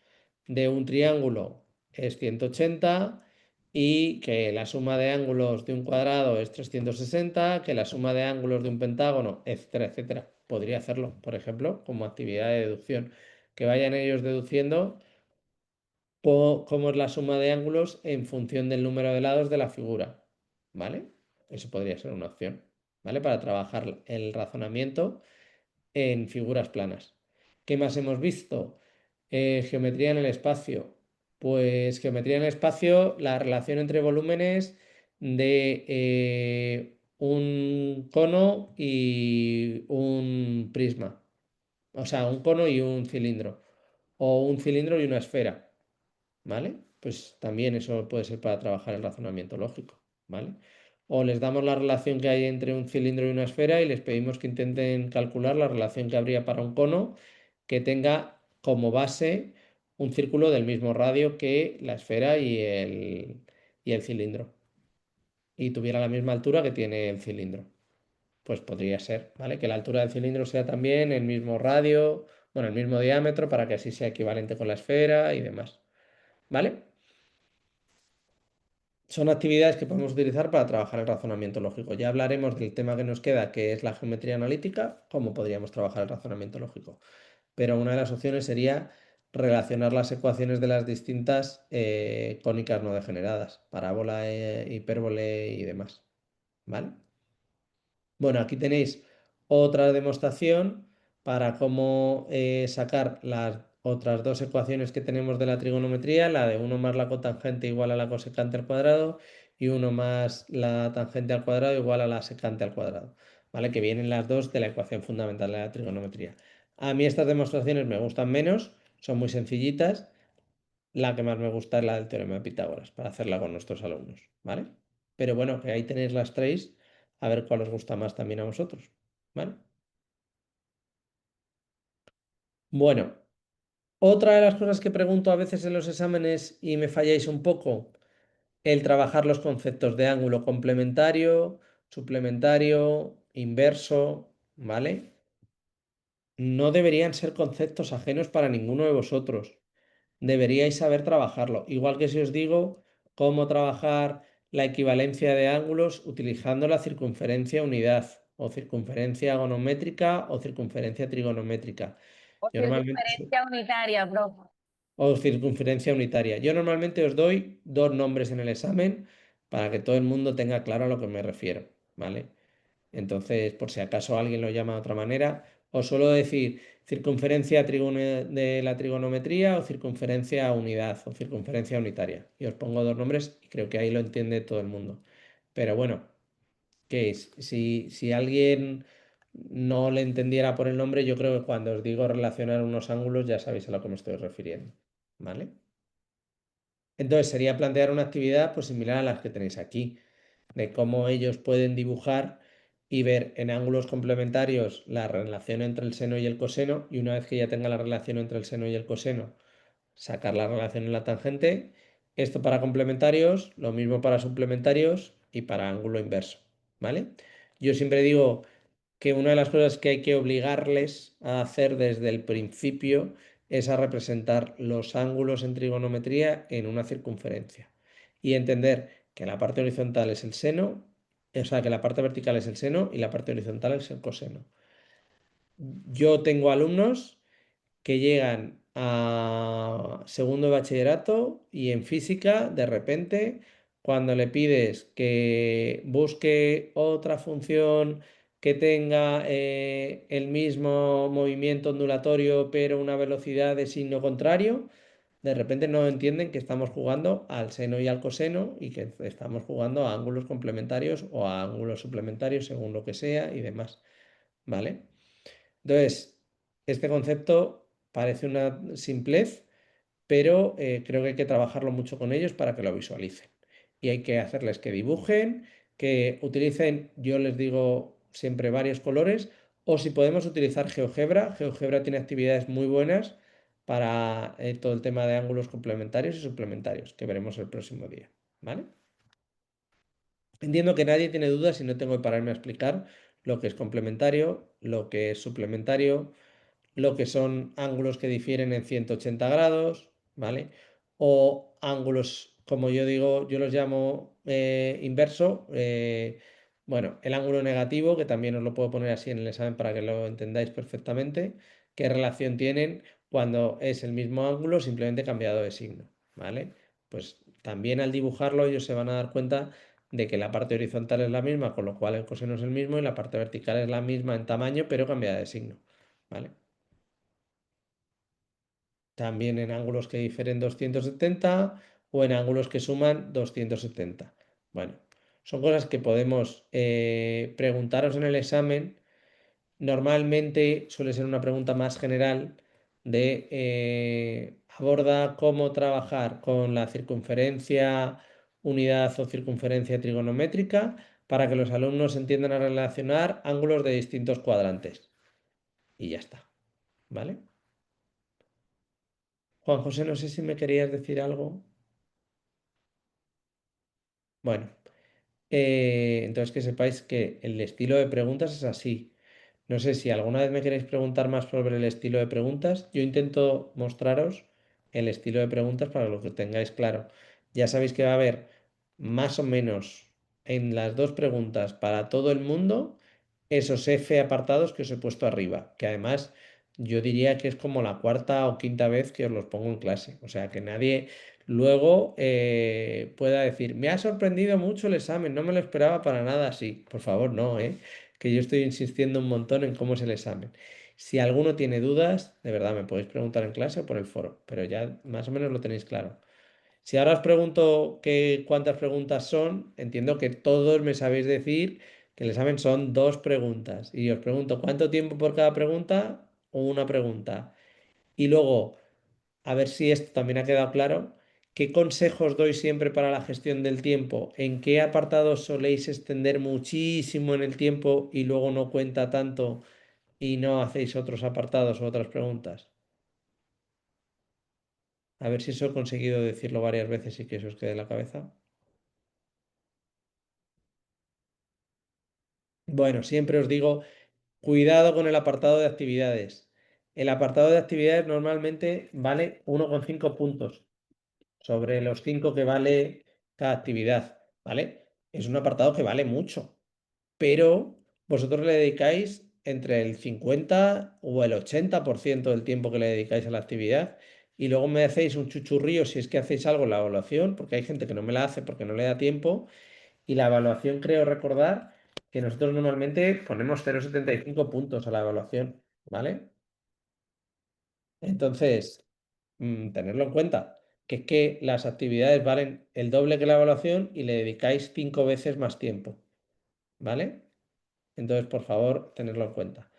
de un triángulo es 180 y que la suma de ángulos de un cuadrado es 360, que la suma de ángulos de un pentágono, etcétera, etcétera. Podría hacerlo, por ejemplo, como actividad de deducción, que vayan ellos deduciendo cómo es la suma de ángulos en función del número de lados de la figura, ¿vale? Eso podría ser una opción, ¿vale? Para trabajar el razonamiento en figuras planas. ¿Qué más hemos visto? Geometría en el espacio. Pues geometría en el espacio, la relación entre volúmenes de un cono y un prisma. O sea, un cono y un cilindro. O un cilindro y una esfera. ¿Vale? Pues también eso puede ser para trabajar el razonamiento lógico, ¿vale? O les damos la relación que hay entre un cilindro y una esfera y les pedimos que intenten calcular la relación que habría para un cono que tenga como base un círculo del mismo radio que la esfera y el cilindro y tuviera la misma altura que tiene el cilindro. Pues podría ser, ¿vale? Que la altura del cilindro sea también el mismo radio, bueno, el mismo diámetro para que así sea equivalente con la esfera y demás, ¿vale? Son actividades que podemos utilizar para trabajar el razonamiento lógico. Ya hablaremos del tema que nos queda, que es la geometría analítica, cómo podríamos trabajar el razonamiento lógico. Pero una de las opciones sería relacionar las ecuaciones de las distintas cónicas no degeneradas, parábola, hipérbole y demás. ¿Vale? Bueno, aquí tenéis otra demostración para cómo sacar las otras dos ecuaciones que tenemos de la trigonometría, la de 1 más la cotangente igual a la cosecante al cuadrado y 1 más la tangente al cuadrado igual a la secante al cuadrado, ¿vale? Que vienen las dos de la ecuación fundamental de la trigonometría. A mí estas demostraciones me gustan menos, son muy sencillitas. La que más me gusta es la del teorema de Pitágoras, para hacerla con nuestros alumnos, ¿vale? Pero bueno, que ahí tenéis las 3, a ver cuál os gusta más también a vosotros, ¿vale? Bueno, otra de las cosas que pregunto a veces en los exámenes y me falláis un poco, el trabajar los conceptos de ángulo complementario, suplementario, inverso, ¿vale? No deberían ser conceptos ajenos para ninguno de vosotros. Deberíais saber trabajarlo. Igual que si os digo cómo trabajar la equivalencia de ángulos utilizando la circunferencia unidad o circunferencia agonométrica o circunferencia trigonométrica. O Yo normalmente, circunferencia unitaria, profe. o circunferencia unitaria. Yo normalmente os doy dos nombres en el examen para que todo el mundo tenga claro a lo que me refiero, ¿vale? Entonces, por si acaso alguien lo llama de otra manera, os suelo decir circunferencia de la trigonometría o circunferencia unidad o circunferencia unitaria. Y os pongo dos nombres y creo que ahí lo entiende todo el mundo. Pero bueno, ¿qué es? Si alguien no le entendiera por el nombre, yo creo que cuando os digo relacionar unos ángulos ya sabéis a lo que me estoy refiriendo. ¿Vale? Entonces sería plantear una actividad pues similar a las que tenéis aquí, de cómo ellos pueden dibujar y ver en ángulos complementarios la relación entre el seno y el coseno, y una vez que ya tenga la relación entre el seno y el coseno, sacar la relación en la tangente. Esto para complementarios, lo mismo para suplementarios y para ángulo inverso, ¿vale? Yo siempre digo que una de las cosas que hay que obligarles a hacer desde el principio es a representar los ángulos en trigonometría en una circunferencia y entender que la parte horizontal es el seno, o sea, que la parte vertical es el seno y la parte horizontal es el coseno. Yo tengo alumnos que llegan a segundo de bachillerato y en física, de repente, cuando le pides que busque otra función que tenga el mismo movimiento ondulatorio pero una velocidad de signo contrario, de repente no entienden que estamos jugando al seno y al coseno y que estamos jugando a ángulos complementarios o a ángulos suplementarios según lo que sea y demás, ¿vale? Entonces, este concepto parece una simplez, pero creo que hay que trabajarlo mucho con ellos para que lo visualicen. Y hay que hacerles que dibujen, que utilicen, yo les digo siempre varios colores, o si podemos utilizar GeoGebra. GeoGebra tiene actividades muy buenas para todo el tema de ángulos complementarios y suplementarios, que veremos el próximo día. ¿Vale? Entiendo que nadie tiene dudas y no tengo que pararme a explicar lo que es complementario, lo que es suplementario, lo que son ángulos que difieren en 180 grados, ¿vale? O ángulos, como yo digo, yo los llamo inverso. Bueno, el ángulo negativo, que también os lo puedo poner así en el examen para que lo entendáis perfectamente, qué relación tienen cuando es el mismo ángulo, simplemente cambiado de signo, ¿vale? Pues también al dibujarlo ellos se van a dar cuenta de que la parte horizontal es la misma, con lo cual el coseno es el mismo y la parte vertical es la misma en tamaño, pero cambiada de signo, ¿vale? También en ángulos que difieren 270 o en ángulos que suman 270. Bueno, son cosas que podemos preguntaros en el examen. Normalmente suele ser una pregunta más general de aborda cómo trabajar con la circunferencia unidad o circunferencia trigonométrica para que los alumnos entiendan a relacionar ángulos de distintos cuadrantes. Y ya está, ¿vale? Juan José, no sé si me querías decir algo. Bueno, entonces que sepáis que el estilo de preguntas es así. No sé si alguna vez me queréis preguntar más sobre el estilo de preguntas. Yo intento mostraros el estilo de preguntas para lo que tengáis claro. Ya sabéis que va a haber más o menos en las dos preguntas para todo el mundo esos F apartados que os he puesto arriba, que además yo diría que es como la cuarta o quinta vez que os los pongo en clase. O sea, que nadie luego pueda decir, me ha sorprendido mucho el examen, no me lo esperaba para nada así. Por favor, no, ¿eh? Que yo estoy insistiendo un montón en cómo es el examen. Si alguno tiene dudas, de verdad me podéis preguntar en clase o por el foro, pero ya más o menos lo tenéis claro. Si ahora os pregunto cuántas preguntas son, entiendo que todos me sabéis decir que el examen son 2 preguntas. Y os pregunto cuánto tiempo por cada pregunta o una pregunta. Y luego, a ver si esto también ha quedado claro. ¿Qué consejos doy siempre para la gestión del tiempo? ¿En qué apartados soléis extender muchísimo en el tiempo y luego no cuenta tanto y no hacéis otros apartados o otras preguntas? A ver si os he conseguido decirlo varias veces y que eso os quede en la cabeza. Bueno, siempre os digo, cuidado con el apartado de actividades. El apartado de actividades normalmente vale 1,5 puntos sobre los 5 que vale cada actividad, ¿vale? Es un apartado que vale mucho, pero vosotros le dedicáis entre el 50 o el 80% del tiempo que le dedicáis a la actividad y luego me hacéis un chuchurrío si es que hacéis algo en la evaluación, porque hay gente que no me la hace porque no le da tiempo y la evaluación creo recordar que nosotros normalmente ponemos 0,75 puntos a la evaluación, ¿vale? Entonces, tenerlo en cuenta, que es que las actividades valen el doble que la evaluación y le dedicáis 5 veces más tiempo, ¿vale? Entonces, por favor, tenerlo en cuenta.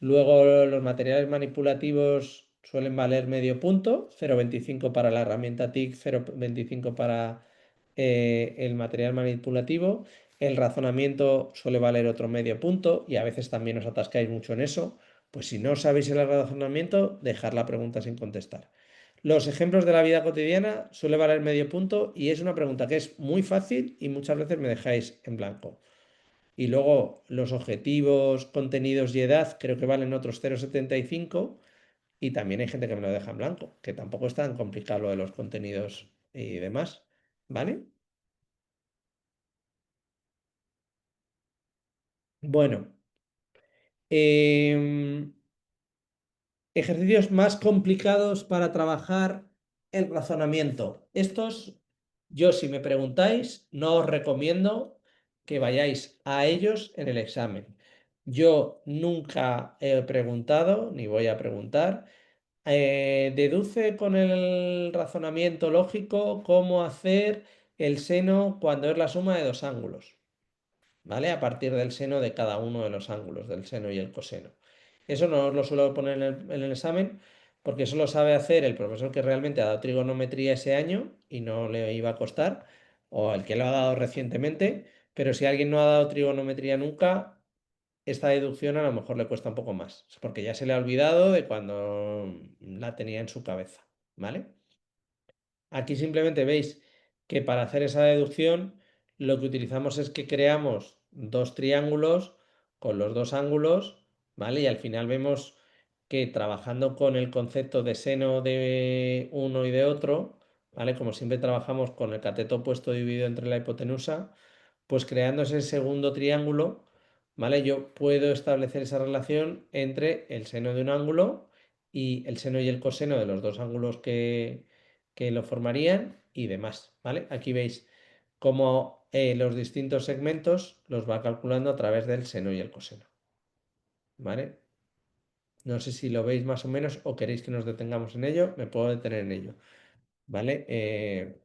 Luego, los materiales manipulativos suelen valer medio punto, 0,25 para la herramienta TIC, 0,25 para el material manipulativo. El razonamiento suele valer otro medio punto y a veces también os atascáis mucho en eso. Pues si no sabéis el razonamiento, dejar la pregunta sin contestar. Los ejemplos de la vida cotidiana suele valer medio punto y es una pregunta que es muy fácil y muchas veces me dejáis en blanco. Y luego los objetivos, contenidos y edad creo que valen otros 0,75 y también hay gente que me lo deja en blanco, que tampoco es tan complicado lo de los contenidos y demás, ¿vale? Bueno, em, ejercicios más complicados para trabajar el razonamiento. Estos, yo si me preguntáis, no os recomiendo que vayáis a ellos en el examen. Yo nunca he preguntado, ni voy a preguntar. Deduce con el razonamiento lógico cómo hacer el seno cuando es la suma de dos ángulos, ¿vale? A partir del seno de cada uno de los ángulos, del seno y el coseno. Eso no os lo suelo poner en el examen porque eso lo sabe hacer el profesor que realmente ha dado trigonometría ese año y no le iba a costar, o el que lo ha dado recientemente, pero si alguien no ha dado trigonometría nunca, esta deducción a lo mejor le cuesta un poco más, porque ya se le ha olvidado de cuando la tenía en su cabeza, ¿vale? Aquí simplemente veis que para hacer esa deducción lo que utilizamos es que creamos dos triángulos con los dos ángulos, ¿vale? Y al final vemos que trabajando con el concepto de seno de uno y de otro, ¿vale? Como siempre trabajamos con el cateto opuesto dividido entre la hipotenusa, pues creando ese segundo triángulo, ¿vale? Yo puedo establecer esa relación entre el seno de un ángulo y el seno y el coseno de los dos ángulos que lo formarían y demás, ¿vale? Aquí veis cómo los distintos segmentos los va calculando a través del seno y el coseno, ¿vale? No sé si lo veis más o menos o queréis que nos detengamos en ello, me puedo detener en ello, ¿vale?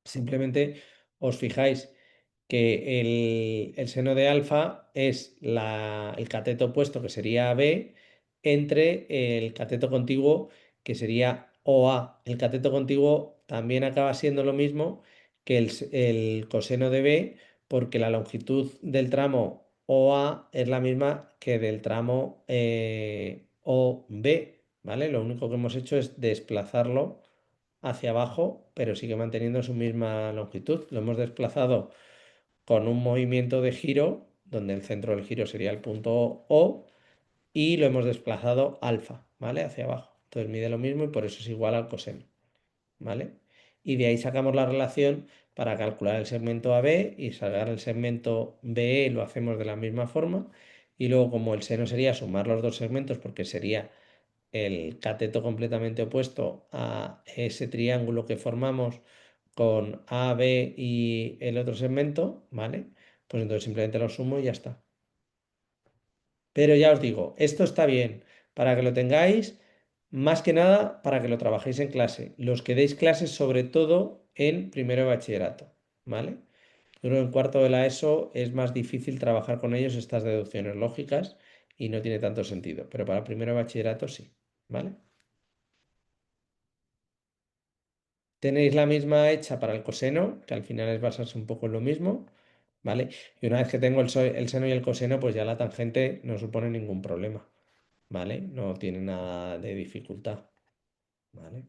Simplemente os fijáis que el seno de alfa es el cateto opuesto, que sería B, entre el cateto contiguo, que sería OA. El cateto contiguo también acaba siendo lo mismo que el coseno de B, porque la longitud del tramo OA es la misma que del tramo OB, ¿vale? Lo único que hemos hecho es desplazarlo hacia abajo, pero sigue manteniendo su misma longitud. Lo hemos desplazado con un movimiento de giro, donde el centro del giro sería el punto O, y lo hemos desplazado alfa, ¿vale? Hacia abajo. Entonces mide lo mismo y por eso es igual al coseno, ¿vale? Y de ahí sacamos la relación para calcular el segmento AB y sacar el segmento BE lo hacemos de la misma forma. Y luego como el seno sería sumar los dos segmentos porque sería el cateto completamente opuesto a ese triángulo que formamos con A, B y el otro segmento, ¿vale? Pues entonces simplemente lo sumo y ya está. Pero ya os digo, esto está bien para que lo tengáis, más que nada para que lo trabajéis en clase. Los que deis clases, sobre todo, en primero de bachillerato, ¿vale? Luego en cuarto de la ESO es más difícil trabajar con ellos estas deducciones lógicas y no tiene tanto sentido, pero para primero de bachillerato sí, ¿vale? Tenéis la misma hecha para el coseno, que al final es basarse un poco en lo mismo, ¿vale? Y una vez que tengo el seno y el coseno, pues ya la tangente no supone ningún problema, ¿vale? No tiene nada de dificultad, ¿vale?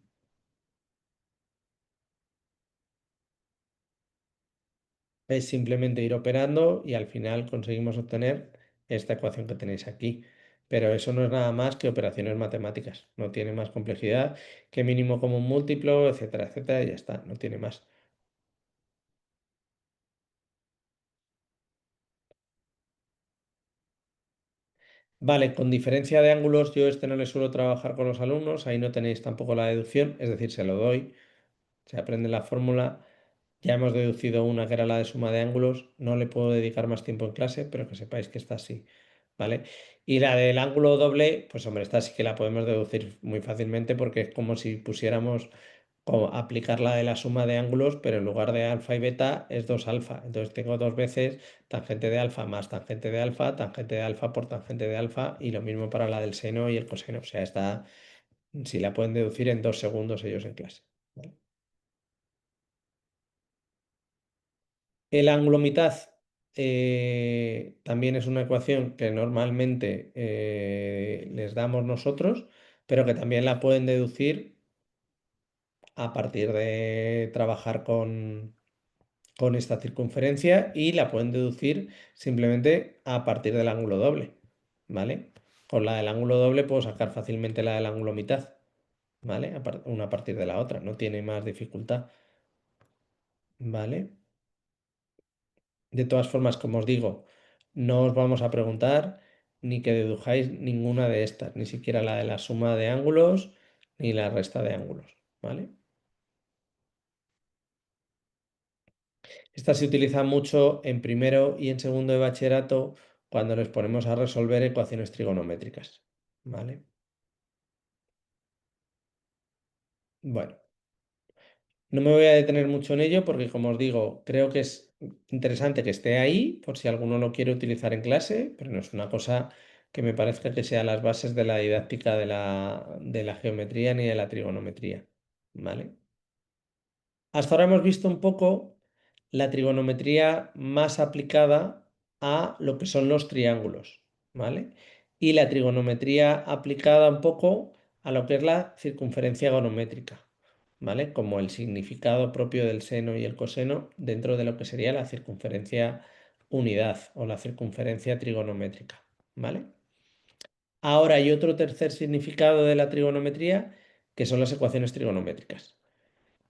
Es simplemente ir operando y al final conseguimos obtener esta ecuación que tenéis aquí. Pero eso no es nada más que operaciones matemáticas. No tiene más complejidad que mínimo común múltiplo, etcétera, etcétera, y ya está. No tiene más. Vale, con diferencia de ángulos, yo este no le suelo trabajar con los alumnos. Ahí no tenéis tampoco la deducción, es decir, se lo doy. Se aprende la fórmula. Ya hemos deducido una que era la de suma de ángulos. No le puedo dedicar más tiempo en clase, pero que sepáis que está así, ¿vale? Y la del ángulo doble, pues hombre, esta sí que la podemos deducir muy fácilmente porque es como si pusiéramos aplicar la de la suma de ángulos, pero en lugar de alfa y beta es 2 alfa. Entonces tengo dos veces tangente de alfa más tangente de alfa por tangente de alfa y lo mismo para la del seno y el coseno. O sea, está, si la pueden deducir en 2 segundos ellos en clase, ¿vale? El ángulo mitad también es una ecuación que normalmente les damos nosotros, pero que también la pueden deducir a partir de trabajar con esta circunferencia y la pueden deducir simplemente a partir del ángulo doble, ¿vale? Con la del ángulo doble puedo sacar fácilmente la del ángulo mitad, ¿vale? Una a partir de la otra, no tiene más dificultad, ¿vale? De todas formas, como os digo, no os vamos a preguntar ni que dedujáis ninguna de estas, ni siquiera la de la suma de ángulos ni la resta de ángulos, ¿vale? Esta se utiliza mucho en primero y en segundo de bachillerato cuando nos ponemos a resolver ecuaciones trigonométricas, ¿vale? Bueno, no me voy a detener mucho en ello porque, como os digo, creo que es interesante que esté ahí por si alguno lo quiere utilizar en clase, pero no es una cosa que me parezca que sea las bases de la didáctica de la geometría ni de la trigonometría, ¿vale? Hasta ahora hemos visto un poco la trigonometría más aplicada a lo que son los triángulos, ¿vale? Y la trigonometría aplicada un poco a lo que es la circunferencia gonométrica, ¿vale? Como el significado propio del seno y el coseno dentro de lo que sería la circunferencia unidad o la circunferencia trigonométrica, ¿vale? Ahora hay otro tercer significado de la trigonometría que son las ecuaciones trigonométricas.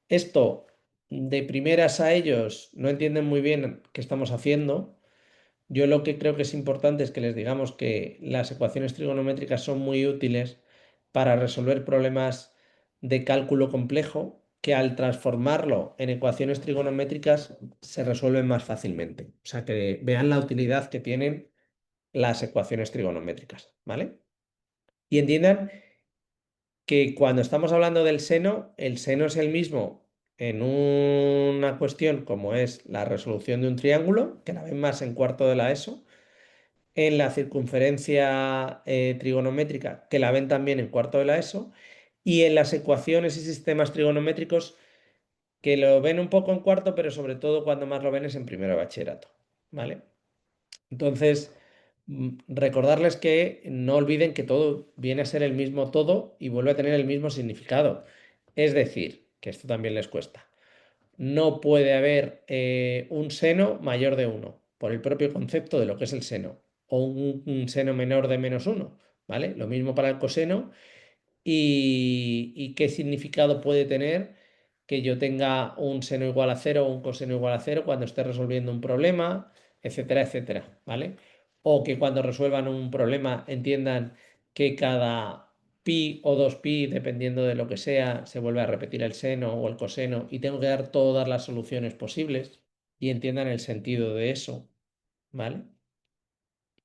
Esto, de primeras a ellos, no entienden muy bien qué estamos haciendo. Yo lo que creo que es importante es que les digamos que las ecuaciones trigonométricas son muy útiles para resolver problemas de cálculo complejo, que al transformarlo en ecuaciones trigonométricas se resuelven más fácilmente. O sea, que vean la utilidad que tienen las ecuaciones trigonométricas, ¿vale? Y entiendan que cuando estamos hablando del seno, el seno es el mismo en una cuestión como es la resolución de un triángulo, que la ven más en cuarto de la ESO, en la circunferencia trigonométrica, que la ven también en cuarto de la ESO, y en las ecuaciones y sistemas trigonométricos, que lo ven un poco en cuarto, pero sobre todo cuando más lo ven es en primero de bachillerato, ¿vale? Entonces, recordarles que no olviden que todo viene a ser el mismo todo y vuelve a tener el mismo significado. Es decir, que esto también les cuesta. No puede haber un seno mayor de 1 por el propio concepto de lo que es el seno, o un seno menor de -1, ¿vale? Lo mismo para el coseno y qué significado puede tener que yo tenga un seno igual a cero o un coseno igual a cero cuando esté resolviendo un problema, etcétera, etcétera, ¿vale? O que cuando resuelvan un problema entiendan que cada pi o 2pi, dependiendo de lo que sea, se vuelve a repetir el seno o el coseno y tengo que dar todas las soluciones posibles y entiendan el sentido de eso, ¿vale?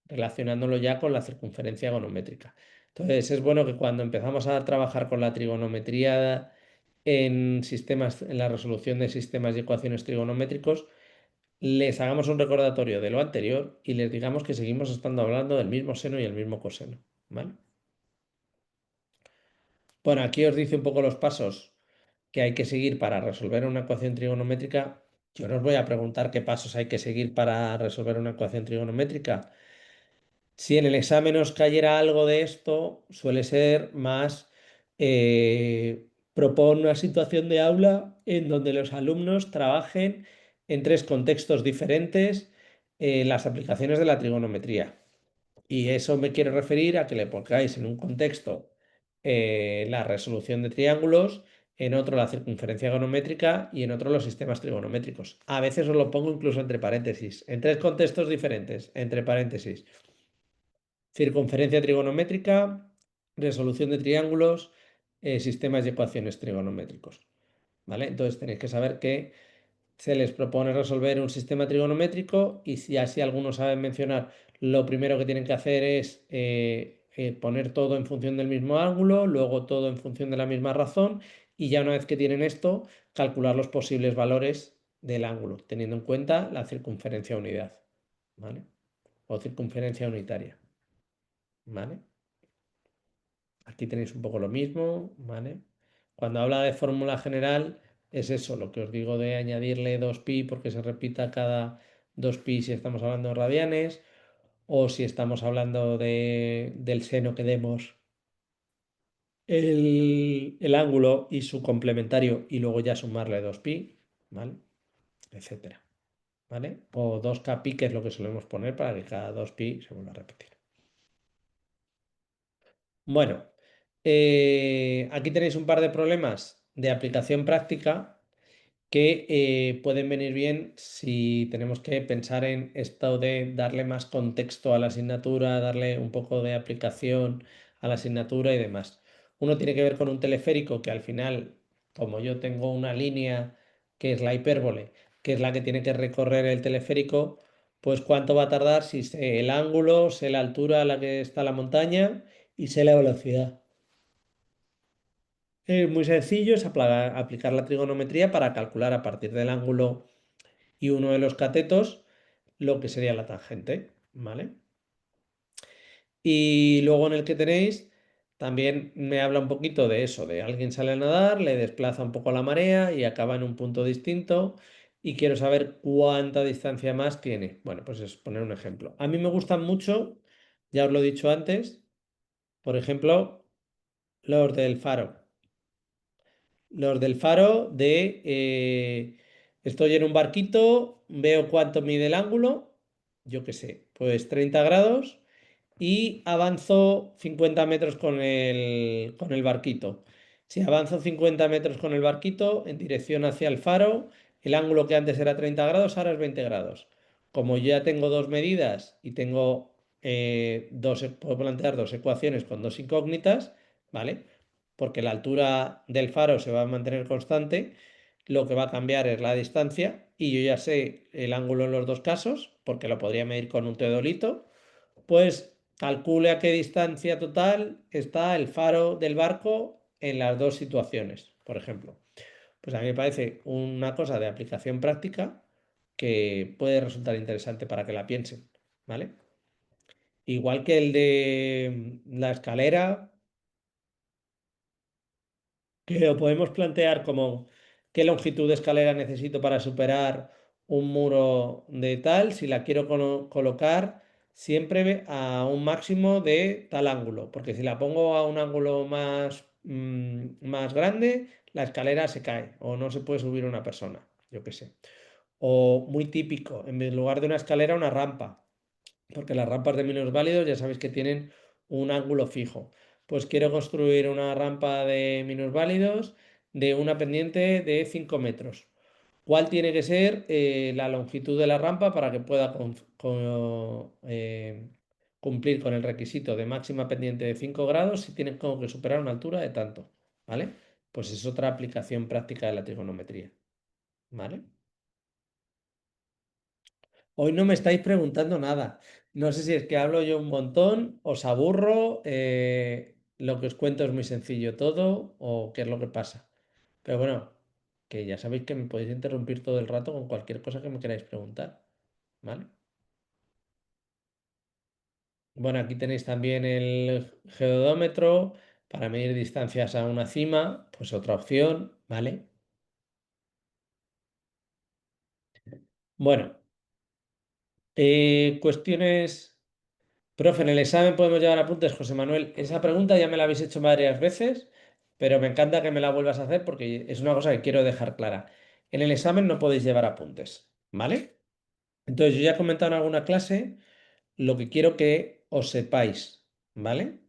Relacionándolo ya con la circunferencia gonométrica. Entonces, es bueno que cuando empezamos a trabajar con la trigonometría en sistemas, en la resolución de sistemas y ecuaciones trigonométricos, les hagamos un recordatorio de lo anterior y les digamos que seguimos estando hablando del mismo seno y el mismo coseno, ¿vale? Bueno, aquí os dice un poco los pasos que hay que seguir para resolver una ecuación trigonométrica. Yo no os voy a preguntar qué pasos hay que seguir para resolver una ecuación trigonométrica. Si en el examen os cayera algo de esto, suele ser más propone una situación de aula en donde los alumnos trabajen en tres contextos diferentes las aplicaciones de la trigonometría. Y eso me quiero referir a que le pongáis en un contexto la resolución de triángulos, en otro la circunferencia geométrica y en otro los sistemas trigonométricos. A veces os lo pongo incluso entre paréntesis, en tres contextos diferentes, entre paréntesis. Circunferencia trigonométrica, resolución de triángulos, sistemas y ecuaciones trigonométricos. ¿Vale? Entonces tenéis que saber que se les propone resolver un sistema trigonométrico y si así algunos saben mencionar, lo primero que tienen que hacer es poner todo en función del mismo ángulo, luego todo en función de la misma razón y ya una vez que tienen esto, calcular los posibles valores del ángulo, teniendo en cuenta la circunferencia unidad, ¿vale? O circunferencia unitaria, ¿vale? Aquí tenéis un poco lo mismo, ¿vale? Cuando habla de fórmula general, es eso, lo que os digo de añadirle 2pi porque se repita cada 2pi si estamos hablando de radianes, o si estamos hablando del seno que demos el ángulo y su complementario y luego ya sumarle 2pi, ¿vale? Etcétera, ¿vale? O 2kpi, que es lo que solemos poner para que cada 2pi se vuelva a repetir. Bueno, aquí tenéis un par de problemas de aplicación práctica que pueden venir bien si tenemos que pensar en esto de darle más contexto a la asignatura, darle un poco de aplicación a la asignatura y demás. Uno tiene que ver con un teleférico que al final, como yo tengo una línea que es la hipérbole, que es la que tiene que recorrer el teleférico, pues cuánto va a tardar si sé el ángulo, sé la altura a la que está la montaña y sé la velocidad. Es muy sencillo, es aplicar la trigonometría para calcular a partir del ángulo y uno de los catetos lo que sería la tangente, ¿vale? Y luego en el que tenéis, también me habla un poquito de eso, de alguien sale a nadar, le desplaza un poco la marea y acaba en un punto distinto y quiero saber cuánta distancia más tiene. Bueno, pues es poner un ejemplo. A mí me gustan mucho, ya os lo he dicho antes, por ejemplo, los del faro. Los del faro estoy en un barquito, veo cuánto mide el ángulo, yo qué sé, pues 30 grados y avanzo 50 metros con el barquito. Si avanzo 50 metros con el barquito en dirección hacia el faro, el ángulo que antes era 30 grados ahora es 20 grados. Como ya tengo dos medidas y tengo puedo plantear dos ecuaciones con dos incógnitas, ¿vale? Porque la altura del faro se va a mantener constante, lo que va a cambiar es la distancia y yo ya sé el ángulo en los dos casos, porque lo podría medir con un teodolito, pues calcule a qué distancia total está el faro del barco en las dos situaciones, por ejemplo. Pues a mí me parece una cosa de aplicación práctica que puede resultar interesante para que la piensen, ¿vale? Igual que el de la escalera, que lo podemos plantear como qué longitud de escalera necesito para superar un muro de tal, si la quiero colocar siempre a un máximo de tal ángulo, porque si la pongo a un ángulo más grande, la escalera se cae o no se puede subir una persona, yo qué sé. O muy típico, en lugar de una escalera, una rampa porque las rampas de minusválidos ya sabéis que tienen un ángulo fijo. Pues quiero construir una rampa de minusválidos de una pendiente de 5 metros. ¿Cuál tiene que ser la longitud de la rampa para que pueda cumplir con el requisito de máxima pendiente de 5 grados si tiene como que superar una altura de tanto? ¿Vale? Pues es otra aplicación práctica de la trigonometría. ¿Vale? Hoy no me estáis preguntando nada. No sé si es que hablo yo un montón, os aburro, lo que os cuento es muy sencillo todo o qué es lo que pasa. Pero bueno, que ya sabéis que me podéis interrumpir todo el rato con cualquier cosa que me queráis preguntar, ¿vale? Bueno, aquí tenéis también el geodómetro para medir distancias a una cima, pues otra opción, ¿vale? Bueno, cuestiones. Profe, en el examen podemos llevar apuntes, José Manuel. Esa pregunta ya me la habéis hecho varias veces, pero me encanta que me la vuelvas a hacer porque es una cosa que quiero dejar clara. En el examen no podéis llevar apuntes, ¿vale? Entonces, yo ya he comentado en alguna clase lo que quiero que os sepáis, ¿vale?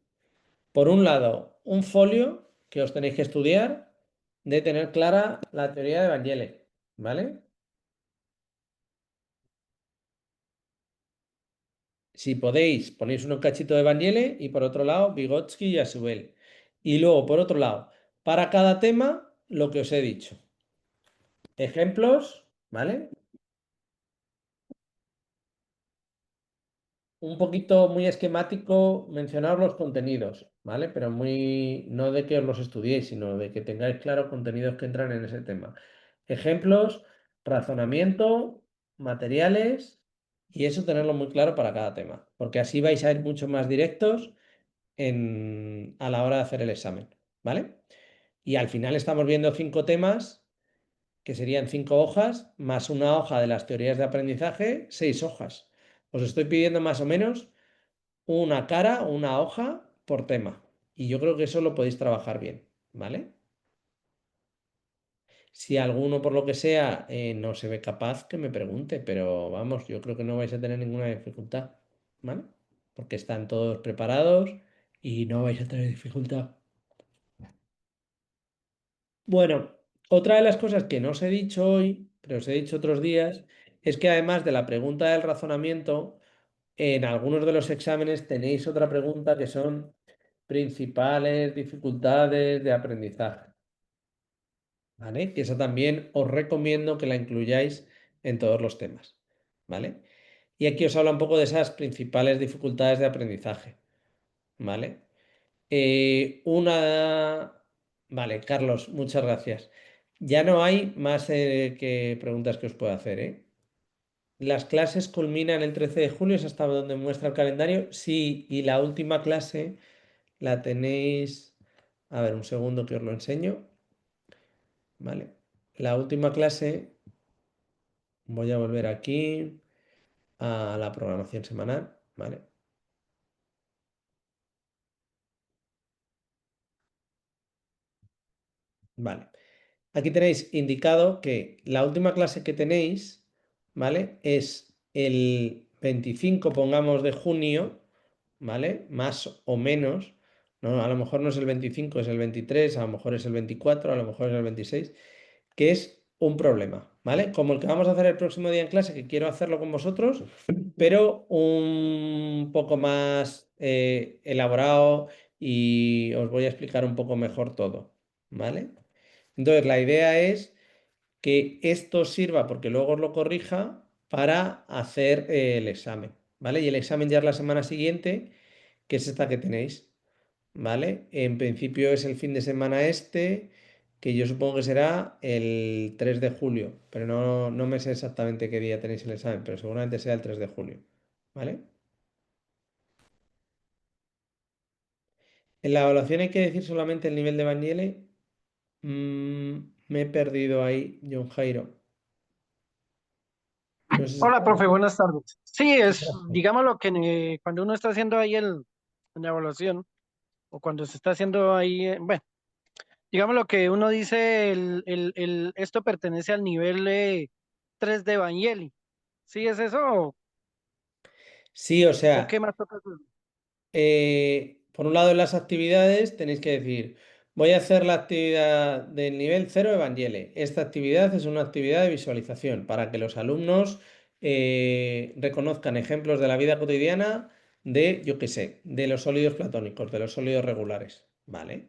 Por un lado, un folio que os tenéis que estudiar de tener clara la teoría de Vangele, ¿vale? Si podéis, ponéis un cachito de Vangele y por otro lado, Vygotsky y Asubel. Y luego, por otro lado, para cada tema, lo que os he dicho. Ejemplos, ¿vale? Un poquito muy esquemático mencionar los contenidos, ¿vale? Pero muy, no de que os los estudiéis, sino de que tengáis claro contenidos que entran en ese tema. Ejemplos, razonamiento, materiales y eso tenerlo muy claro para cada tema, porque así vais a ir mucho más directos a la hora de hacer el examen, ¿vale? Y al final estamos viendo 5 temas, que serían 5 hojas, más una hoja de las teorías de aprendizaje, 6 hojas. Os estoy pidiendo más o menos una cara o una hoja por tema. Y yo creo que eso lo podéis trabajar bien, ¿vale? Si alguno por lo que sea no se ve capaz, que me pregunte, pero vamos, yo creo que no vais a tener ninguna dificultad, ¿vale? Porque están todos preparados y no vais a tener dificultad. Bueno, otra de las cosas que no os he dicho hoy, pero os he dicho otros días, es que además de la pregunta del razonamiento, en algunos de los exámenes tenéis otra pregunta que son principales dificultades de aprendizaje, ¿vale? Que esa también os recomiendo que la incluyáis en todos los temas, ¿vale? Y aquí os habla un poco de esas principales dificultades de aprendizaje, ¿vale? Una... Vale, Carlos, muchas gracias. Ya no hay más que preguntas que os puedo hacer, ¿eh? Las clases culminan el 13 de julio, es hasta donde muestra el calendario. Sí, y la última clase la tenéis... A ver, un segundo que os lo enseño. Vale. La última clase, voy a volver aquí a la programación semanal, ¿vale? Vale. Aquí tenéis indicado que la última clase que tenéis, ¿vale? Es el 25, pongamos, de junio, ¿vale? Más o menos, ¿no? A lo mejor no es el 25, es el 23, a lo mejor es el 24, a lo mejor es el 26, que es un problema, ¿vale? Como el que vamos a hacer el próximo día en clase, que quiero hacerlo con vosotros, pero un poco más elaborado y os voy a explicar un poco mejor todo, ¿vale? Entonces, la idea es que esto sirva, porque luego os lo corrija, para hacer el examen, ¿vale? Y el examen ya es la semana siguiente, que es esta que tenéis, ¿vale? En principio es el fin de semana este, que yo supongo que será el 3 de julio, pero no me sé exactamente qué día tenéis el examen, pero seguramente sea el 3 de julio, ¿vale? En la evaluación hay que decir solamente el nivel de Bagnele. Me he perdido ahí, John Jairo. No sé Hola, si... profe, buenas tardes. Sí, es, digamos lo que cuando uno está haciendo ahí la evaluación, o cuando se está haciendo ahí, bueno, digamos lo que uno dice, esto pertenece al nivel 3 de Evangeli. ¿Sí es eso Sí, o o sea, qué más toca hacer? por un lado en las actividades tenéis que decir, voy a hacer la actividad del nivel 0 Evangele. Esta actividad es una actividad de visualización para que los alumnos reconozcan ejemplos de la vida cotidiana de, yo qué sé, de los sólidos platónicos, de los sólidos regulares, ¿vale?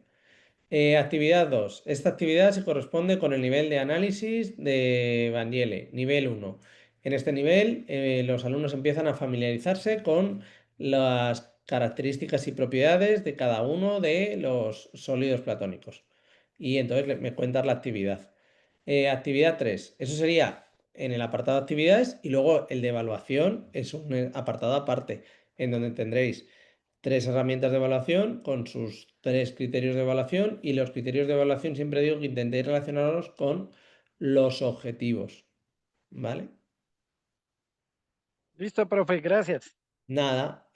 Actividad 2. Esta actividad se corresponde con el nivel de análisis de Bandiele, nivel 1. En este nivel, los alumnos empiezan a familiarizarse con las características y propiedades de cada uno de los sólidos platónicos. y entonces me cuentas la actividad. Actividad 3, eso sería en el apartado de actividades y luego el de evaluación es un apartado aparte en donde tendréis 3 herramientas de evaluación con sus 3 criterios de evaluación y los criterios de evaluación siempre digo que intentéis relacionarlos con los objetivos, ¿vale? Listo, profe, gracias. Nada,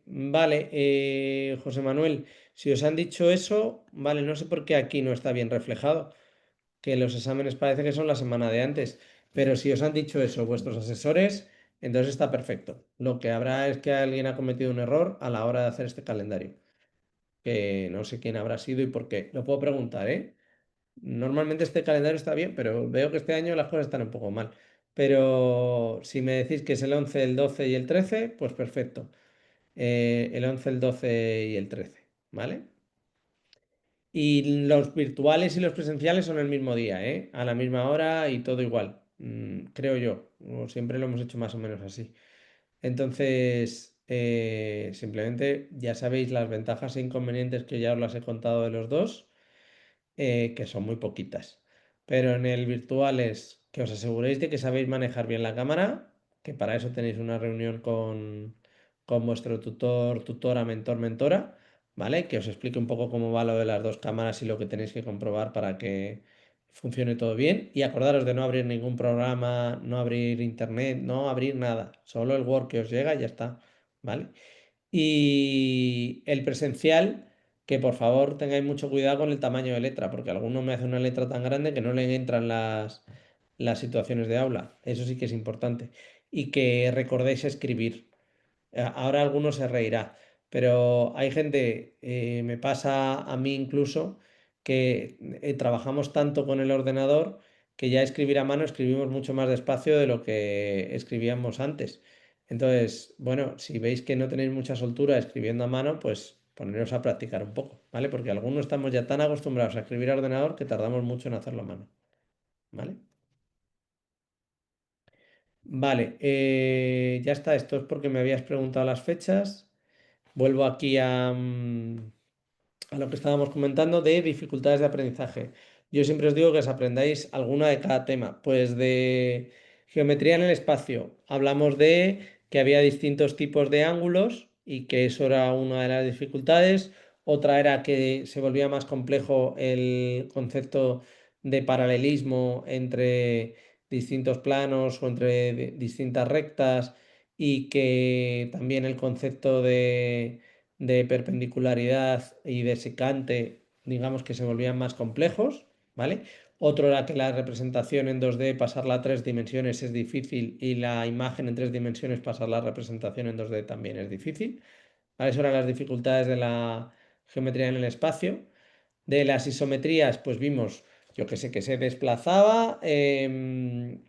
vale, José Manuel, si os han dicho eso, vale, no sé por qué aquí no está bien reflejado, que los exámenes parece que son la semana de antes, pero si os han dicho eso vuestros asesores, entonces está perfecto. Lo que habrá es que alguien ha cometido un error a la hora de hacer este calendario, que no sé quién habrá sido y por qué. Lo puedo preguntar, ¿eh? Normalmente este calendario está bien, pero veo que este año las cosas están un poco mal. Pero si me decís que es el 11, el 12 y el 13, pues perfecto. El 11, el 12 y el 13, ¿vale? Y los virtuales y los presenciales son el mismo día, ¿eh? A la misma hora y todo igual, creo yo. O siempre lo hemos hecho más o menos así. Entonces, simplemente ya sabéis las ventajas e inconvenientes que ya os las he contado de los dos, que son muy poquitas. Pero en el virtual es que os aseguréis de que sabéis manejar bien la cámara, que para eso tenéis una reunión con vuestro tutor, tutora, mentor, mentora, ¿vale? Que os explique un poco cómo va lo de las 2 cámaras y lo que tenéis que comprobar para que funcione todo bien. Y acordaros de no abrir ningún programa, no abrir internet, no abrir nada, solo el Word que os llega y ya está, ¿vale? Y el presencial, que por favor tengáis mucho cuidado con el tamaño de letra, porque alguno me hace una letra tan grande que no le entran las situaciones de aula. Eso sí que es importante. Y que recordéis escribir. Ahora alguno se reirá, pero hay gente, me pasa a mí incluso, que trabajamos tanto con el ordenador que ya escribir a mano escribimos mucho más despacio de lo que escribíamos antes. Entonces, bueno, si veis que no tenéis mucha soltura escribiendo a mano, pues poneros a practicar un poco, ¿vale? Porque algunos estamos ya tan acostumbrados a escribir a ordenador que tardamos mucho en hacerlo a mano, ¿vale? Vale, ya está, esto es porque me habías preguntado las fechas. Vuelvo aquí a lo que estábamos comentando de dificultades de aprendizaje. Yo siempre os digo que os aprendáis alguna de cada tema. Pues de geometría en el espacio. Hablamos de que había distintos tipos de ángulos y que eso era una de las dificultades. Otra era que se volvía más complejo el concepto de paralelismo entre distintos planos o entre distintas rectas y que también el concepto de perpendicularidad y de secante, digamos que se volvían más complejos, ¿vale? Otro era que la representación en 2D, pasarla a 3 dimensiones es difícil y la imagen en 3 dimensiones, pasar la representación en 2D también es difícil. ¿Vale? Eso eran las dificultades de la geometría en el espacio. De las isometrías, pues vimos, yo que sé, que se desplazaba el,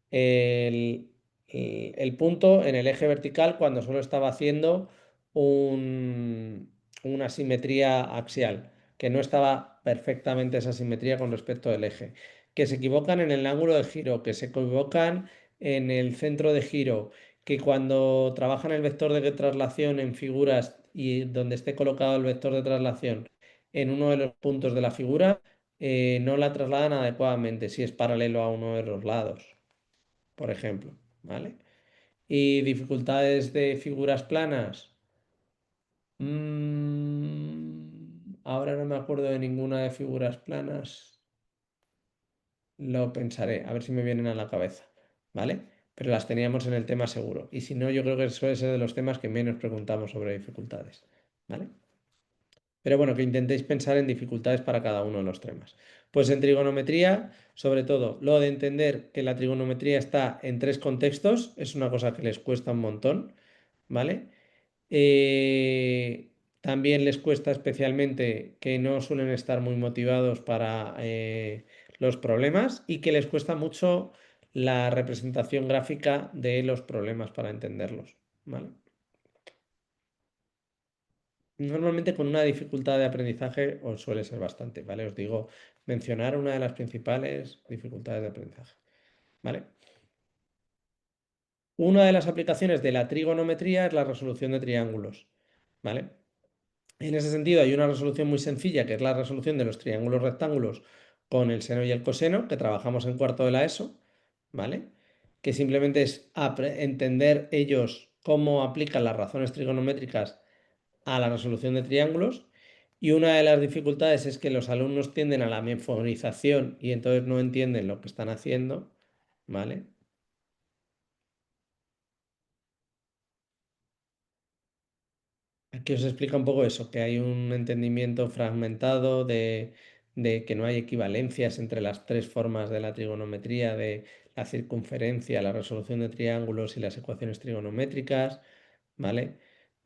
el punto en el eje vertical cuando solo estaba haciendo una simetría axial, que no estaba perfectamente esa simetría con respecto al eje, que se equivocan en el ángulo de giro, que se equivocan en el centro de giro, que cuando trabajan el vector de traslación en figuras y donde esté colocado el vector de traslación en uno de los puntos de la figura, no la trasladan adecuadamente si es paralelo a uno de los lados, por ejemplo, ¿vale? Y dificultades de figuras planas. Ahora no me acuerdo de ninguna de figuras planas. Lo pensaré, a ver si me vienen a la cabeza, ¿vale? Pero las teníamos en el tema seguro. Y si no, yo creo que suele ser de los temas que menos preguntamos sobre dificultades, ¿vale? Pero bueno, que intentéis pensar en dificultades para cada uno de los temas. Pues en trigonometría, sobre todo, lo de entender que la trigonometría está en 3 contextos es una cosa que les cuesta un montón, ¿vale? También les cuesta especialmente que no suelen estar muy motivados para los problemas y que les cuesta mucho la representación gráfica de los problemas para entenderlos, ¿vale? Normalmente con una dificultad de aprendizaje os suele ser bastante, ¿vale? Os digo, mencionar una de las principales dificultades de aprendizaje, ¿vale? Una de las aplicaciones de la trigonometría es la resolución de triángulos, ¿vale? En ese sentido hay una resolución muy sencilla, que es la resolución de los triángulos rectángulos con el seno y el coseno, que trabajamos en cuarto de la ESO, ¿vale? Que simplemente es entender ellos cómo aplican las razones trigonométricas a la resolución de triángulos. Y una de las dificultades es que los alumnos tienden a la memorización y entonces no entienden lo que están haciendo, ¿vale? Aquí os explica un poco eso, que hay un entendimiento fragmentado de que no hay equivalencias entre las tres formas de la trigonometría, de la circunferencia, la resolución de triángulos y las ecuaciones trigonométricas, ¿vale?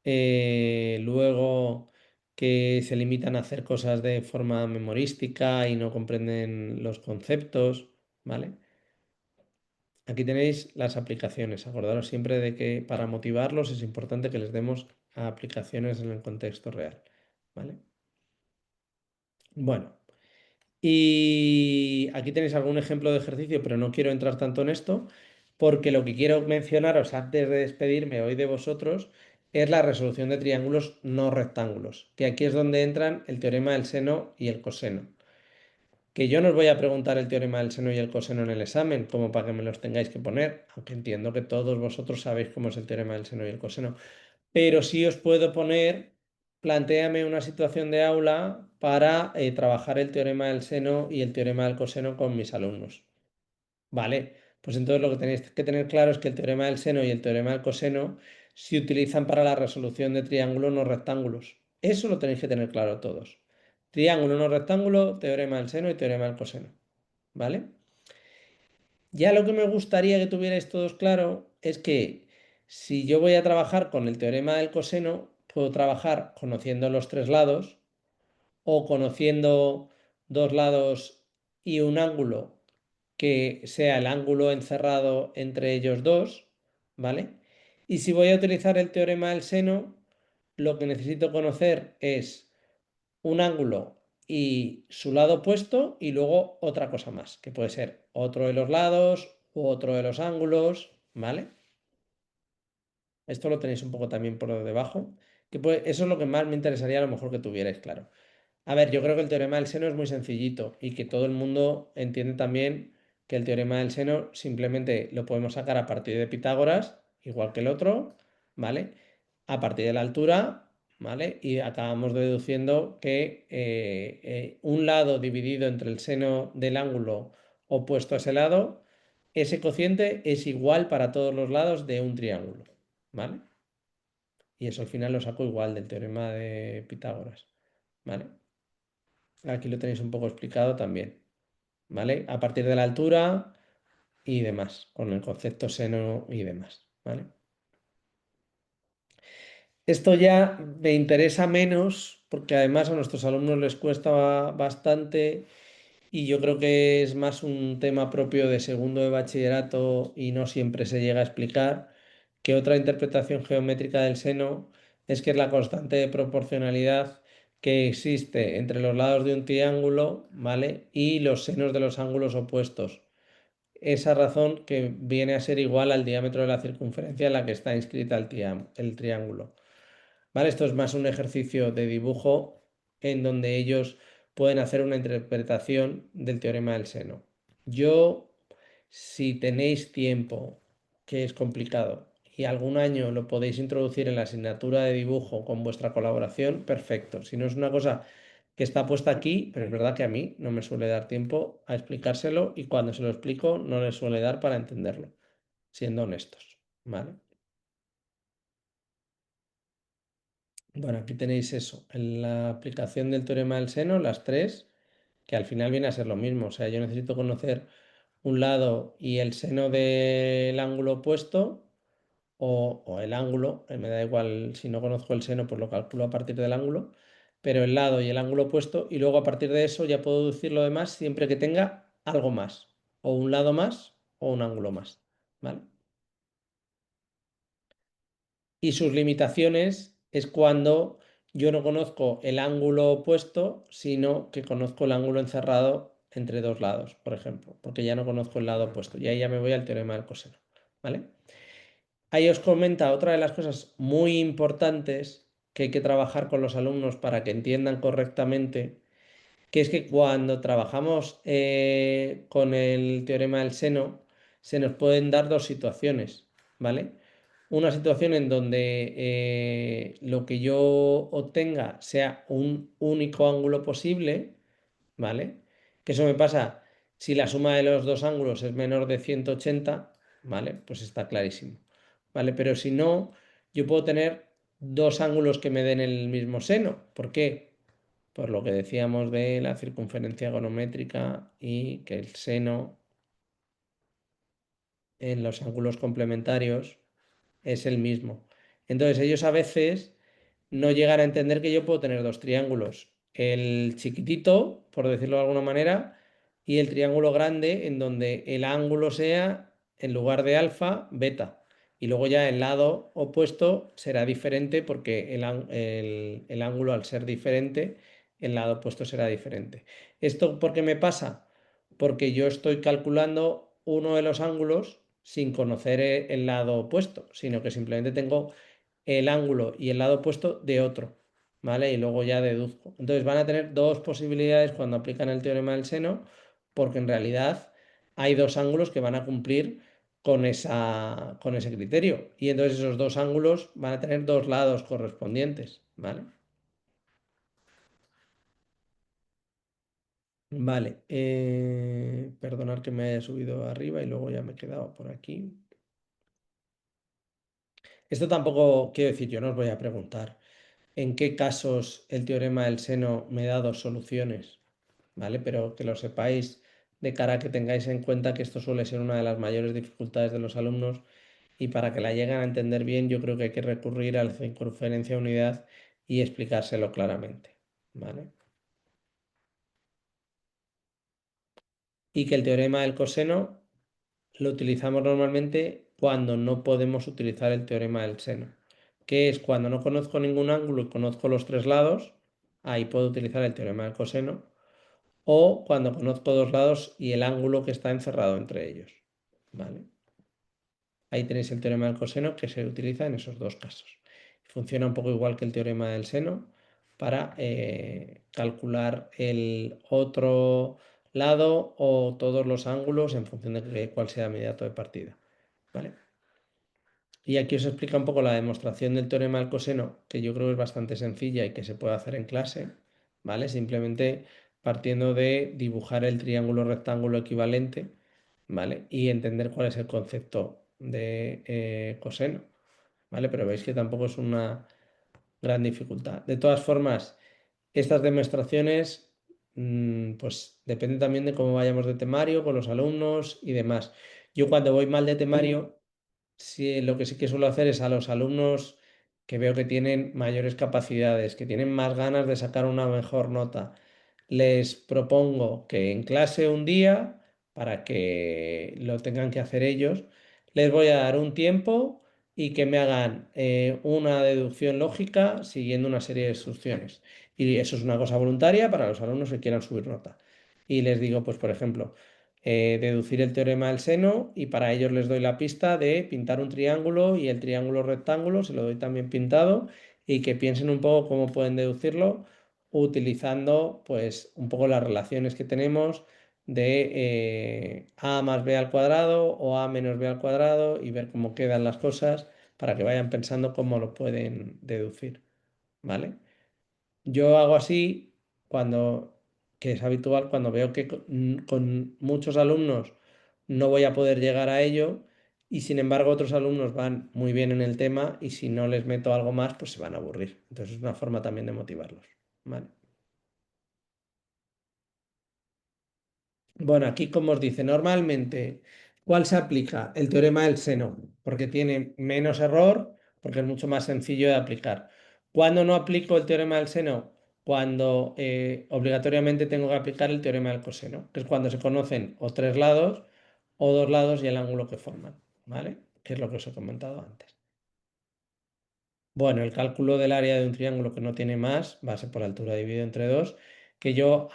Luego que se limitan a hacer cosas de forma memorística y no comprenden los conceptos, ¿vale? Aquí tenéis las aplicaciones. Acordaros siempre de que para motivarlos es importante que les demos aplicaciones en el contexto real, ¿vale? Bueno, y aquí tenéis algún ejemplo de ejercicio, pero no quiero entrar tanto en esto, porque lo que quiero mencionaros antes de despedirme hoy de vosotros es la resolución de triángulos no rectángulos, que aquí es donde entran el teorema del seno y el coseno. Que yo no os voy a preguntar el teorema del seno y el coseno en el examen, como para que me los tengáis que poner, aunque entiendo que todos vosotros sabéis cómo es el teorema del seno y el coseno. Pero sí os puedo poner, plantéame una situación de aula para trabajar el teorema del seno y el teorema del coseno con mis alumnos. Vale, pues entonces lo que tenéis que tener claro es que el teorema del seno y el teorema del coseno se utilizan para la resolución de triángulos no rectángulos. Eso lo tenéis que tener claro todos. Triángulo no rectángulo, teorema del seno y teorema del coseno. ¿Vale? Ya lo que me gustaría que tuvierais todos claro es que si yo voy a trabajar con el teorema del coseno, puedo trabajar conociendo los tres lados o conociendo dos lados y un ángulo que sea el ángulo encerrado entre ellos dos, ¿vale? Y si voy a utilizar el teorema del seno, lo que necesito conocer es un ángulo y su lado opuesto y luego otra cosa más, que puede ser otro de los lados u otro de los ángulos, ¿vale? Esto lo tenéis un poco también por debajo, que eso es lo que más me interesaría a lo mejor que tuvierais claro. A ver, yo creo que el teorema del seno es muy sencillito y que todo el mundo entiende también que el teorema del seno simplemente lo podemos sacar a partir de Pitágoras, igual que el otro, ¿vale? A partir de la altura, ¿vale? Y acabamos deduciendo que un lado dividido entre el seno del ángulo opuesto a ese lado, ese cociente es igual para todos los lados de un triángulo, ¿vale? Y eso al final lo saco igual del teorema de Pitágoras, ¿vale? Aquí lo tenéis un poco explicado también, ¿vale? A partir de la altura y demás, con el concepto seno y demás, ¿vale? Esto ya me interesa menos porque además a nuestros alumnos les cuesta bastante y yo creo que es más un tema propio de segundo de bachillerato y no siempre se llega a explicar, que otra interpretación geométrica del seno es que es la constante de proporcionalidad que existe entre los lados de un triángulo, ¿vale? Y los senos de los ángulos opuestos. Esa razón que viene a ser igual al diámetro de la circunferencia en la que está inscrita el triángulo. ¿Vale? Esto es más un ejercicio de dibujo en donde ellos pueden hacer una interpretación del teorema del seno. Yo, si tenéis tiempo, que es complicado, y algún año lo podéis introducir en la asignatura de dibujo con vuestra colaboración, perfecto. Si no es una cosa que está puesta aquí, pero es verdad que a mí no me suele dar tiempo a explicárselo y cuando se lo explico no les suele dar para entenderlo, siendo honestos, ¿vale? Bueno, aquí tenéis eso, en la aplicación del teorema del seno, las tres, que al final viene a ser lo mismo. O sea, yo necesito conocer un lado y el seno del ángulo opuesto o el ángulo, me da igual si no conozco el seno, pues lo calculo a partir del ángulo, pero el lado y el ángulo opuesto y luego a partir de eso ya puedo deducir lo demás siempre que tenga algo más, o un lado más o un ángulo más, ¿vale? Y sus limitaciones es cuando yo no conozco el ángulo opuesto, sino que conozco el ángulo encerrado entre dos lados, por ejemplo, porque ya no conozco el lado opuesto. Y ahí ya me voy al teorema del coseno, ¿vale? Ahí os comenta otra de las cosas muy importantes que hay que trabajar con los alumnos para que entiendan correctamente, que es que cuando trabajamos con el teorema del seno, se nos pueden dar dos situaciones, ¿vale? Una situación en donde lo que yo obtenga sea un único ángulo posible, ¿vale? Que eso me pasa si la suma de los dos ángulos es menor de 180, ¿vale? Pues está clarísimo, ¿vale? Pero si no, yo puedo tener dos ángulos que me den el mismo seno. ¿Por qué? Por lo que decíamos de la circunferencia gonométrica y que el seno en los ángulos complementarios es el mismo. Entonces ellos a veces no llegan a entender que yo puedo tener dos triángulos, el chiquitito, por decirlo de alguna manera, y el triángulo grande en donde el ángulo sea, en lugar de alfa, beta. Y luego ya el lado opuesto será diferente porque el ángulo al ser diferente, el lado opuesto será diferente. ¿Esto por qué me pasa? Porque yo estoy calculando uno de los ángulos sin conocer el lado opuesto, sino que simplemente tengo el ángulo y el lado opuesto de otro, ¿vale? Y luego ya deduzco. Entonces van a tener dos posibilidades cuando aplican el teorema del seno, porque en realidad hay dos ángulos que van a cumplir con ese criterio. Y entonces esos dos ángulos van a tener dos lados correspondientes, ¿vale? Vale, perdonad que me haya subido arriba y luego ya me he quedado por aquí. Esto tampoco quiero decir, yo no os voy a preguntar en qué casos el teorema del seno me da dos soluciones, ¿vale? Pero que lo sepáis de cara a que tengáis en cuenta que esto suele ser una de las mayores dificultades de los alumnos y para que la lleguen a entender bien yo creo que hay que recurrir a la circunferencia unidad y explicárselo claramente, ¿vale? Y que el teorema del coseno lo utilizamos normalmente cuando no podemos utilizar el teorema del seno, que es cuando no conozco ningún ángulo y conozco los tres lados, ahí puedo utilizar el teorema del coseno, o cuando conozco dos lados y el ángulo que está encerrado entre ellos, ¿vale? Ahí tenéis el teorema del coseno que se utiliza en esos dos casos. Funciona un poco igual que el teorema del seno para calcular el otro lado o todos los ángulos en función de cuál sea mi dato de partida, ¿vale? Y aquí os explica un poco la demostración del teorema del coseno, que yo creo que es bastante sencilla y que se puede hacer en clase, ¿vale? Simplemente partiendo de dibujar el triángulo rectángulo equivalente, ¿vale? Y entender cuál es el concepto de coseno, ¿vale? Pero veis que tampoco es una gran dificultad. De todas formas, estas demostraciones, pues depende también de cómo vayamos de temario con los alumnos y demás. Yo cuando voy mal de temario, sí, lo que sí que suelo hacer es a los alumnos que veo que tienen mayores capacidades, que tienen más ganas de sacar una mejor nota, les propongo que en clase un día, para que lo tengan que hacer ellos, les voy a dar un tiempo y que me hagan una deducción lógica siguiendo una serie de instrucciones. Y eso es una cosa voluntaria para los alumnos que quieran subir nota. Y les digo, pues por ejemplo, deducir el teorema del seno y para ellos les doy la pista de pintar un triángulo y el triángulo rectángulo se lo doy también pintado y que piensen un poco cómo pueden deducirlo utilizando pues un poco las relaciones que tenemos de a más b al cuadrado o a menos b al cuadrado y ver cómo quedan las cosas para que vayan pensando cómo lo pueden deducir, ¿vale? Yo hago así cuando, que es habitual, cuando veo que con muchos alumnos no voy a poder llegar a ello y sin embargo otros alumnos van muy bien en el tema y si no les meto algo más, pues se van a aburrir. Entonces es una forma también de motivarlos, ¿vale? Bueno, aquí como os dice, normalmente, ¿cuál se aplica? El teorema del seno, porque tiene menos error, porque es mucho más sencillo de aplicar. ¿Cuándo no aplico el teorema del seno? Cuando obligatoriamente tengo que aplicar el teorema del coseno, que es cuando se conocen o tres lados o dos lados y el ángulo que forman, ¿vale? Que es lo que os he comentado antes. Bueno, el cálculo del área de un triángulo que no tiene más, base por altura dividido entre 2, que yo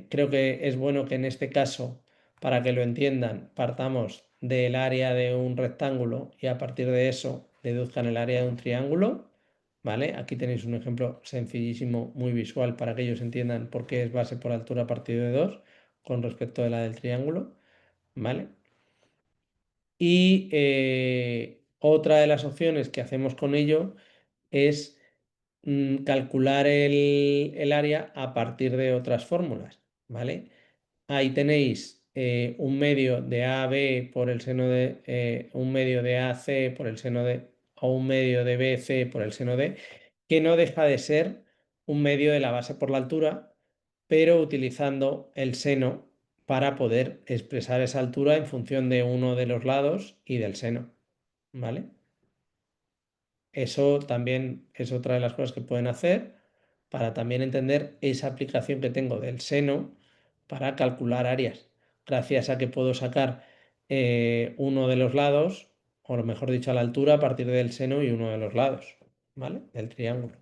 creo que es bueno que en este caso, para que lo entiendan, partamos del área de un rectángulo y a partir de eso deduzcan el área de un triángulo, ¿vale? Aquí tenéis un ejemplo sencillísimo, muy visual, para que ellos entiendan por qué es base por altura partido de 2 con respecto a la del triángulo, ¿vale? Y otra de las opciones que hacemos con ello es calcular el área a partir de otras fórmulas, ¿vale? Ahí tenéis un medio de AB por el seno de un medio de AC por el seno de o un medio de BC por el seno de, que no deja de ser un medio de la base por la altura, pero utilizando el seno para poder expresar esa altura en función de uno de los lados y del seno, ¿vale? Eso también es otra de las cosas que pueden hacer para también entender esa aplicación que tengo del seno para calcular áreas, gracias a que puedo sacar uno de los lados, o lo mejor dicho, a la altura a partir del seno y uno de los lados, ¿vale? Del triángulo,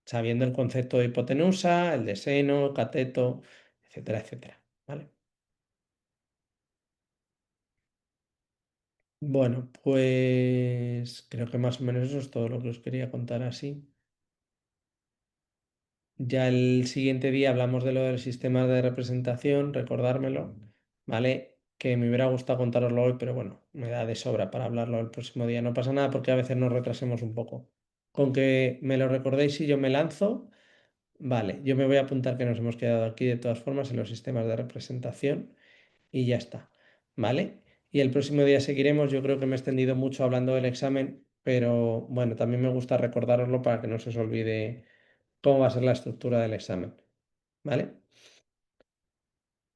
sabiendo el concepto de hipotenusa, el de seno, cateto, etcétera, etcétera, ¿vale? Bueno, pues creo que más o menos eso es todo lo que os quería contar así. Ya el siguiente día hablamos de lo del sistema de representación, recordármelo, ¿vale? Que me hubiera gustado contároslo hoy, pero bueno, me da de sobra para hablarlo el próximo día. No pasa nada porque a veces nos retrasemos un poco. Con que me lo recordéis y yo me lanzo, vale, yo me voy a apuntar que nos hemos quedado aquí de todas formas en los sistemas de representación y ya está, ¿vale? Y el próximo día seguiremos. Yo creo que me he extendido mucho hablando del examen, pero bueno, también me gusta recordároslo para que no se os olvide cómo va a ser la estructura del examen, ¿vale?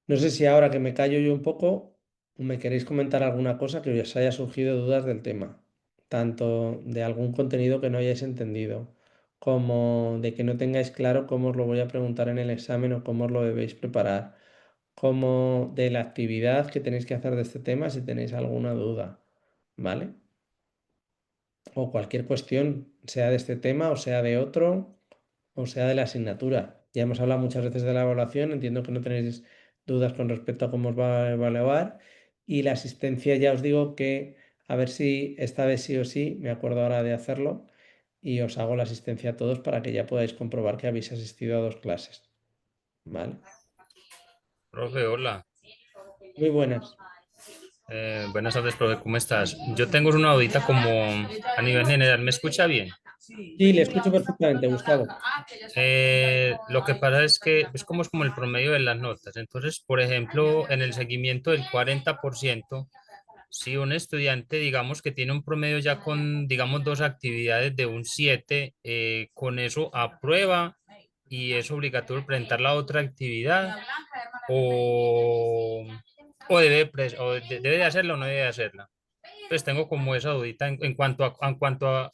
No sé si ahora que me callo yo un poco, me queréis comentar alguna cosa que os haya surgido dudas del tema, tanto de algún contenido que no hayáis entendido, como de que no tengáis claro cómo os lo voy a preguntar en el examen o cómo os lo debéis preparar, como de la actividad que tenéis que hacer de este tema si tenéis alguna duda, ¿vale? O cualquier cuestión, sea de este tema o sea de otro, o sea de la asignatura. Ya hemos hablado muchas veces de la evaluación, entiendo que no tenéis dudas con respecto a cómo os va a evaluar. Y la asistencia, ya os digo que a ver si esta vez sí o sí, me acuerdo ahora de hacerlo, y os hago la asistencia a todos para que ya podáis comprobar que habéis asistido a 2 clases. ¿Vale? Profe, hola. Muy buenas. Buenas tardes, profe, ¿cómo estás? Yo tengo una dudita como a nivel general, ¿me escucha bien? Sí, le escucho perfectamente, Gustavo. Lo que pasa es que es como el promedio de las notas. Entonces, por ejemplo, en el seguimiento del 40%, si un estudiante, digamos, que tiene un promedio ya con, digamos, 2 actividades de un 7, con eso aprueba y es obligatorio presentar la otra actividad o, debe de hacerla o no debe de hacerla. Pues tengo como esa dudita en cuanto a.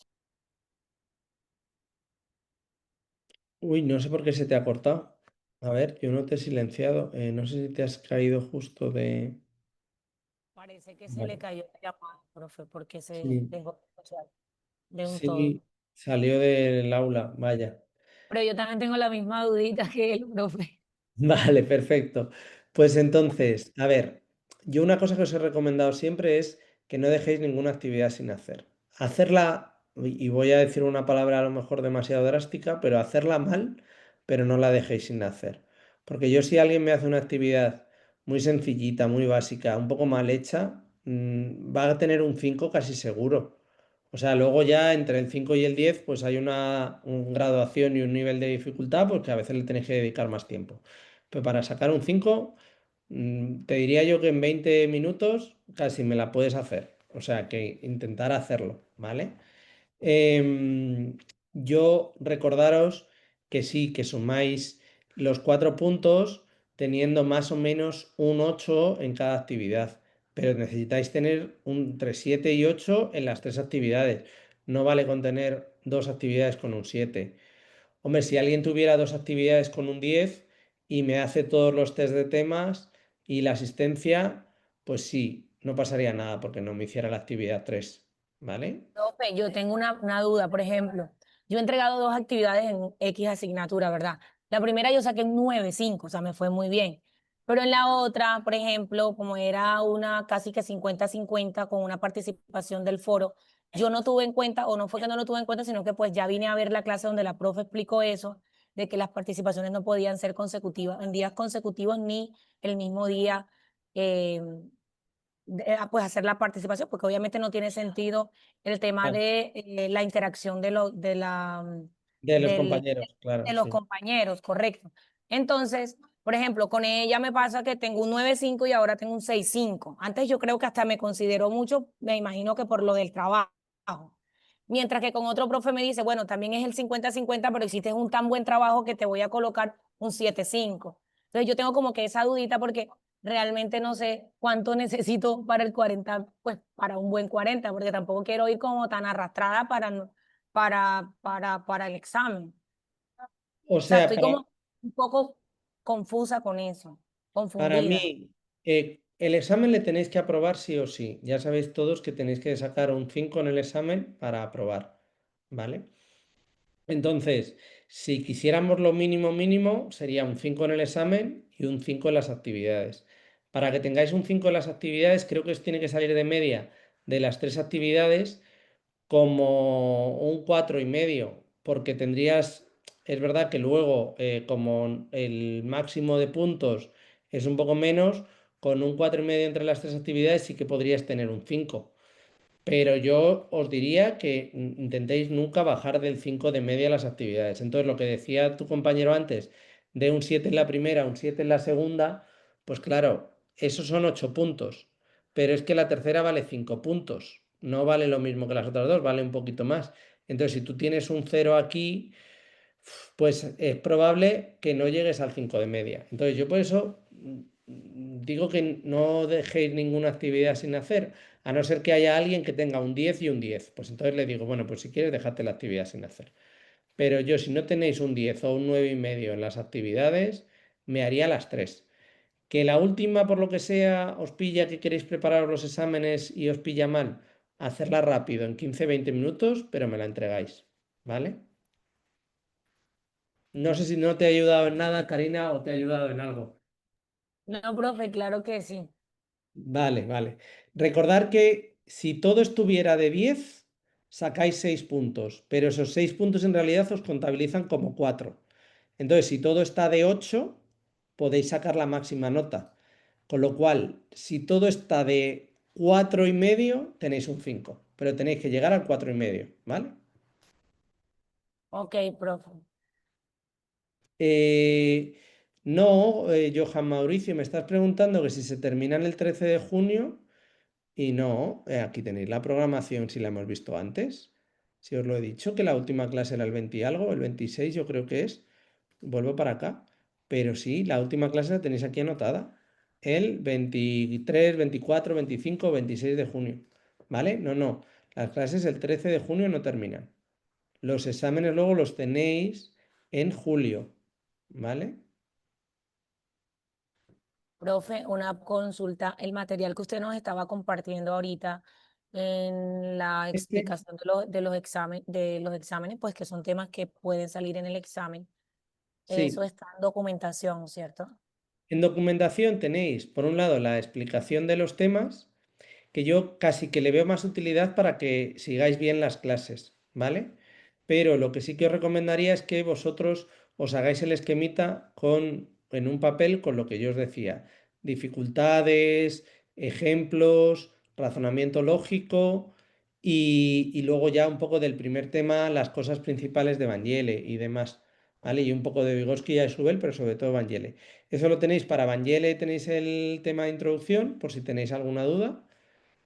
Uy, no sé por qué se te ha cortado. A ver, yo no te he silenciado. No sé si te has caído justo de... Parece que se le Vale. cayó la llamada, profe, porque se Sí, dejó de escuchar de un todo. sí, salió del aula, vaya. Pero yo también tengo la misma dudita que el profe. Vale, perfecto. Pues entonces, a ver, yo una cosa que os he recomendado siempre es que no dejéis ninguna actividad sin hacer. Hacerla, y voy a decir una palabra a lo mejor demasiado drástica, pero hacerla mal, pero no la dejéis sin hacer. Porque yo si alguien me hace una actividad muy sencillita, muy básica, un poco mal hecha, va a tener un 5 casi seguro. O sea, luego ya entre el 5 y el 10, pues hay una graduación y un nivel de dificultad, porque a veces le tenéis que dedicar más tiempo. Pero para sacar un 5, te diría yo que en 20 minutos casi me la puedes hacer. O sea, que intentar hacerlo, ¿vale? Em, yo recordaros que sí, que sumáis los 4 puntos teniendo más o menos un 8 en cada actividad, pero necesitáis tener entre 7 y 8 en las 3 actividades. No vale con tener 2 actividades con un 7. Hombre, si alguien tuviera 2 actividades con un 10 y me hace todos los test de temas y la asistencia, pues sí, no pasaría nada porque no me hiciera la actividad 3, ¿vale? Profe, yo tengo una duda, por ejemplo, yo he entregado 2 actividades en X asignatura, ¿verdad? La primera yo saqué un 9,5, o sea, me fue muy bien. Pero en la otra, por ejemplo, como era una casi que 50-50 con una participación del foro, yo no tuve en cuenta, o no fue que no lo tuve en cuenta, sino que pues ya vine a ver la clase donde la profe explicó eso, de que las participaciones no podían ser consecutivas, en días consecutivos ni el mismo día, eh, pues hacer la participación, porque obviamente no tiene sentido el tema Ah, de la interacción de los del, compañeros, claro, de los sí. compañeros, correcto. Entonces, por ejemplo, con ella me pasa que tengo un 9,5 y ahora tengo un 6,5. Antes yo creo que hasta me consideró mucho, me imagino que por lo del trabajo. Mientras que con otro profe me dice, bueno, también es el 50-50, pero hiciste un tan buen trabajo que te voy a colocar un 7,5. Entonces yo tengo como que esa dudita porque realmente no sé cuánto necesito para el 40, pues para un buen 40, porque tampoco quiero ir como tan arrastrada para el examen. O O sea, sea, estoy como un poco confusa con eso, para confundida. mí, el examen le tenéis que aprobar sí o sí. Ya sabéis todos que tenéis que sacar un 5 en el examen para aprobar, ¿vale? Entonces, si quisiéramos lo mínimo mínimo, sería un 5 en el examen y un 5 en las actividades. Para que tengáis un 5 en las actividades, creo que os tiene que salir de media de las 3 actividades como un 4,5, porque tendrías, es verdad que luego, como el máximo de puntos es un poco menos, con un 4,5 entre las 3 actividades sí que podrías tener un 5. Pero yo os diría que intentéis nunca bajar del 5 de media las actividades. Entonces, lo que decía tu compañero antes, de un 7 en la primera, un 7 en la segunda, pues claro, esos son 8 puntos. Pero es que la tercera vale 5 puntos. No vale lo mismo que las otras dos, vale un poquito más. Entonces, si tú tienes un 0 aquí, pues es probable que no llegues al 5 de media. Entonces yo por eso digo que no dejéis ninguna actividad sin hacer, a no ser que haya alguien que tenga un 10 y un 10. Pues entonces le digo, bueno, pues si quieres dejarte la actividad sin hacer. Pero yo si no tenéis un 10 o un 9,5 en las actividades, me haría las 3. Que la última, por lo que sea, os pilla que queréis prepararos los exámenes y os pilla mal, hacerla rápido, en 15-20 minutos, pero me la entregáis, ¿vale? No sé si no te ha ayudado en nada, Karina, o te ha ayudado en algo. No, profe, claro que sí. Vale, vale. Recordar que si todo estuviera de 10, sacáis 6 puntos, pero esos 6 puntos en realidad os contabilizan como 4. Entonces, si todo está de 8, podéis sacar la máxima nota. Con lo cual, si todo está de 4,5, tenéis un 5, pero tenéis que llegar al 4,5, ¿vale? Ok, profe. No, Johan Mauricio, me estás preguntando que si se termina en el 13 de junio. Y no, aquí tenéis la programación si la hemos visto antes. Si os lo he dicho, que la última clase era el 20 y algo, el 26 yo creo que es. Vuelvo para acá. Pero sí, la última clase la tenéis aquí anotada. El 23, 24, 25, 26 de junio. ¿Vale? No, no. Las clases el 13 de junio no terminan. Los exámenes luego los tenéis en julio. ¿Vale? Profe, una consulta. El material que usted nos estaba compartiendo ahorita en la Este, explicación de los exámenes, pues que son temas que pueden salir en el examen. Eso sí. está en documentación, ¿cierto? En documentación tenéis, por un lado, la explicación de los temas que yo casi que le veo más utilidad para que sigáis bien las clases, ¿vale? Pero lo que sí que os recomendaría es que vosotros os hagáis el esquemita en un papel con lo que yo os decía, dificultades, ejemplos, razonamiento lógico y luego ya un poco del primer tema, las cosas principales de Vangele y demás, ¿vale? Y un poco de Vygotsky y de Schubert, pero sobre todo Vangele. Eso lo tenéis para Vangele, tenéis el tema de introducción, por si tenéis alguna duda.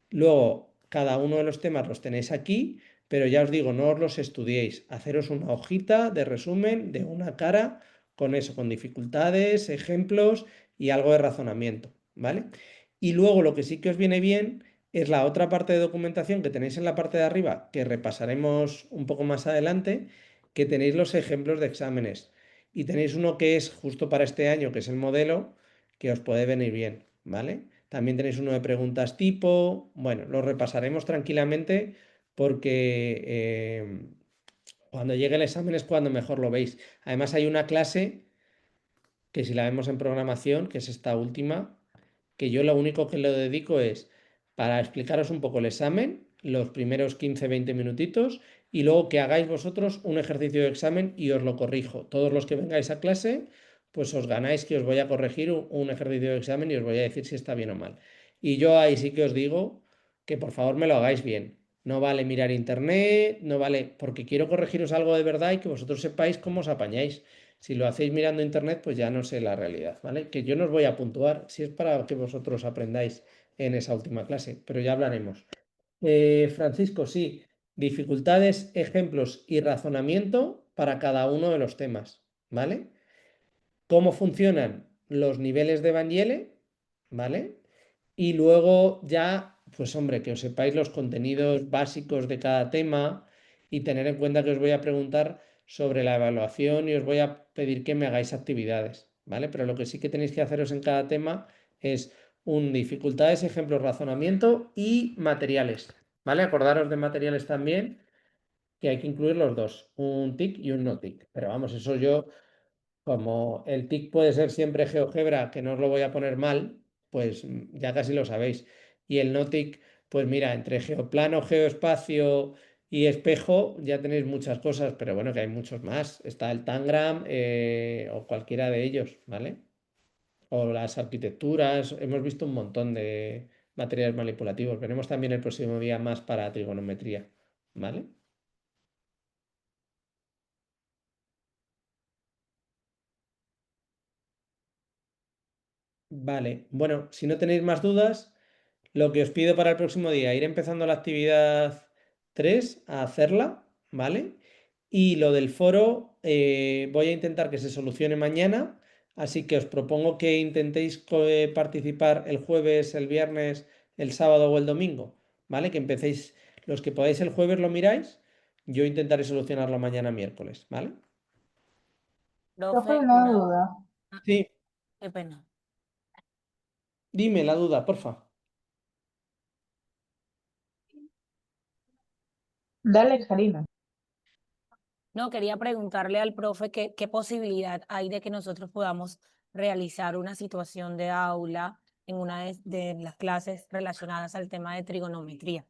Luego, cada uno de los temas los tenéis aquí, pero ya os digo, no os los estudiéis. Haceros una hojita de resumen de una cara con eso, con dificultades, ejemplos y algo de razonamiento, ¿vale? Y luego lo que sí que os viene bien es la otra parte de documentación que tenéis en la parte de arriba, que repasaremos un poco más adelante, que tenéis los ejemplos de exámenes. Y tenéis uno que es justo para este año, que es el modelo, que os puede venir bien, ¿vale? También tenéis uno de preguntas tipo. Bueno, lo repasaremos tranquilamente porque cuando llegue el examen es cuando mejor lo veis. Además hay una clase que si la vemos en programación, que es esta última, que yo lo único que lo dedico es para explicaros un poco el examen los primeros 15-20 minutitos y luego que hagáis vosotros un ejercicio de examen y os lo corrijo. Todos los que vengáis a clase, pues os ganáis que os voy a corregir un ejercicio de examen y os voy a decir si está bien o mal. Y yo ahí sí que os digo que por favor me lo hagáis bien. No vale mirar internet, no vale, porque quiero corregiros algo de verdad y que vosotros sepáis cómo os apañáis. Si lo hacéis mirando internet, pues ya no sé la realidad, ¿vale? Que yo no os voy a puntuar, si es para que vosotros aprendáis en esa última clase, pero ya hablaremos. Francisco, sí, dificultades, ejemplos y razonamiento para cada uno de los temas, ¿vale? ¿Cómo funcionan los niveles de Vangele? ¿Vale? Y luego ya, pues hombre, que os sepáis los contenidos básicos de cada tema y tener en cuenta que os voy a preguntar sobre la evaluación y os voy a pedir que me hagáis actividades, ¿vale? Pero lo que sí que tenéis que haceros en cada tema es un dificultades, ejemplos, razonamiento y materiales, ¿vale? Acordaros de materiales también, que hay que incluir los dos, un TIC y un no TIC. Pero vamos, eso yo, como el TIC puede ser siempre GeoGebra, que no os lo voy a poner mal, pues ya casi lo sabéis. Y el no TIC, pues mira, entre geoplano, geoespacio y espejo ya tenéis muchas cosas, pero bueno, que hay muchos más. Está el Tangram o cualquiera de ellos, ¿vale? O las arquitecturas, hemos visto un montón de materiales manipulativos. Veremos también el próximo día más para trigonometría, ¿vale? Vale, bueno, si no tenéis más dudas, lo que os pido para el próximo día, ir empezando la actividad 3 a hacerla, ¿vale? Y lo del foro, voy a intentar que se solucione mañana, así que os propongo que intentéis participar el jueves, el viernes, el sábado o el domingo, ¿vale? Que empecéis, los que podáis el jueves lo miráis, yo intentaré solucionarlo mañana miércoles, ¿vale? Profe, Profe, una duda. Sí, qué pena. dime la duda, porfa. Dale, Karina. No, quería preguntarle al profe qué posibilidad hay de que nosotros podamos realizar una situación de aula en una de las clases relacionadas al tema de trigonometría,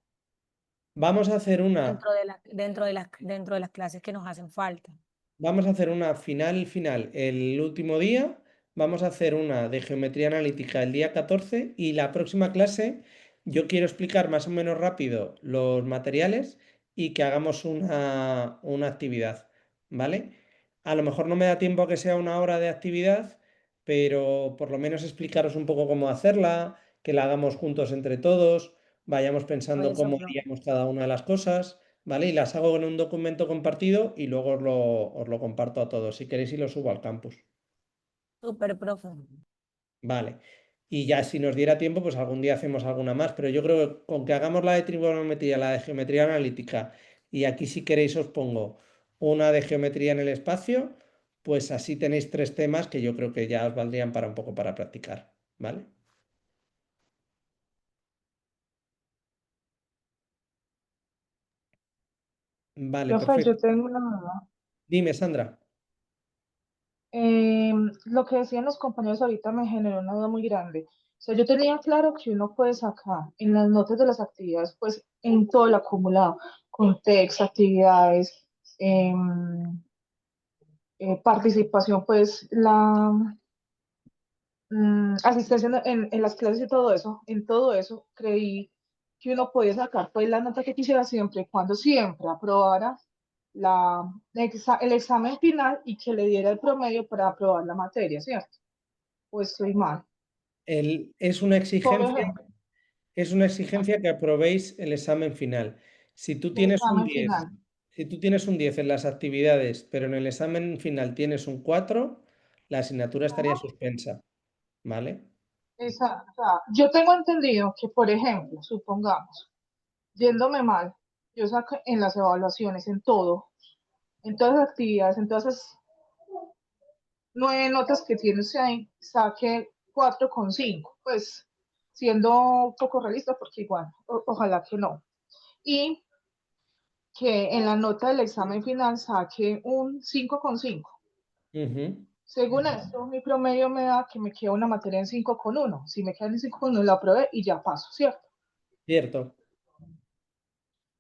Vamos a hacer una. dentro de las clases que nos hacen falta. Vamos a hacer una final el último día. Vamos a hacer una de geometría analítica el día 14 y la próxima clase yo quiero explicar más o menos rápido los materiales y que hagamos una actividad, ¿vale? A lo mejor no me da tiempo a que sea una hora de actividad, pero por lo menos explicaros un poco cómo hacerla, que la hagamos juntos entre todos, vayamos pensando Eso, cómo profe. haríamos cada una de las cosas. ¿Vale? Y las hago en un documento compartido y luego os lo comparto a todos, si queréis, y lo subo al campus. Súper, profe. Vale. Y ya si nos diera tiempo, pues algún día hacemos alguna más, pero yo creo que con que hagamos la de trigonometría, la de geometría analítica, y aquí si queréis os pongo una de geometría en el espacio, pues así tenéis tres temas que yo creo que ya os valdrían para un poco para practicar, ¿vale? Vale, Profe, yo perfecto. tengo una duda. Dime, Sandra. Lo que decían los compañeros ahorita me generó una duda muy grande. O sea, yo tenía claro que uno puede sacar en las notas de las actividades, pues en todo el acumulado, contexto, actividades, participación, pues la asistencia en las clases y todo eso, en todo eso, creí que uno podía sacar pues la nota que quisiera siempre, y cuando siempre aprobara el examen final y que le diera el promedio para aprobar la materia, ¿cierto? Pues estoy mal. Es una Por exigencia. ejemplo, Es una exigencia que aprobéis el examen final. Si tú el tienes un examen 10, final. si tú tienes un 10 en las actividades, pero en el examen final tienes un 4, la asignatura estaría Ajá. suspensa, ¿vale? O sea, yo tengo entendido que, por ejemplo, supongamos, yéndome mal, yo saco en las evaluaciones, en todo, en todas las actividades, en todas esas 9 notas que tiene usted ahí, saque 4,5, pues siendo un poco realista, porque igual, ojalá que no. Y que en la nota del examen final saque un 5,5. Ujú. Según esto, mi promedio me da que me queda una materia en 5,1. Si me queda en 5,1, la aprobé y ya paso, ¿cierto? Cierto.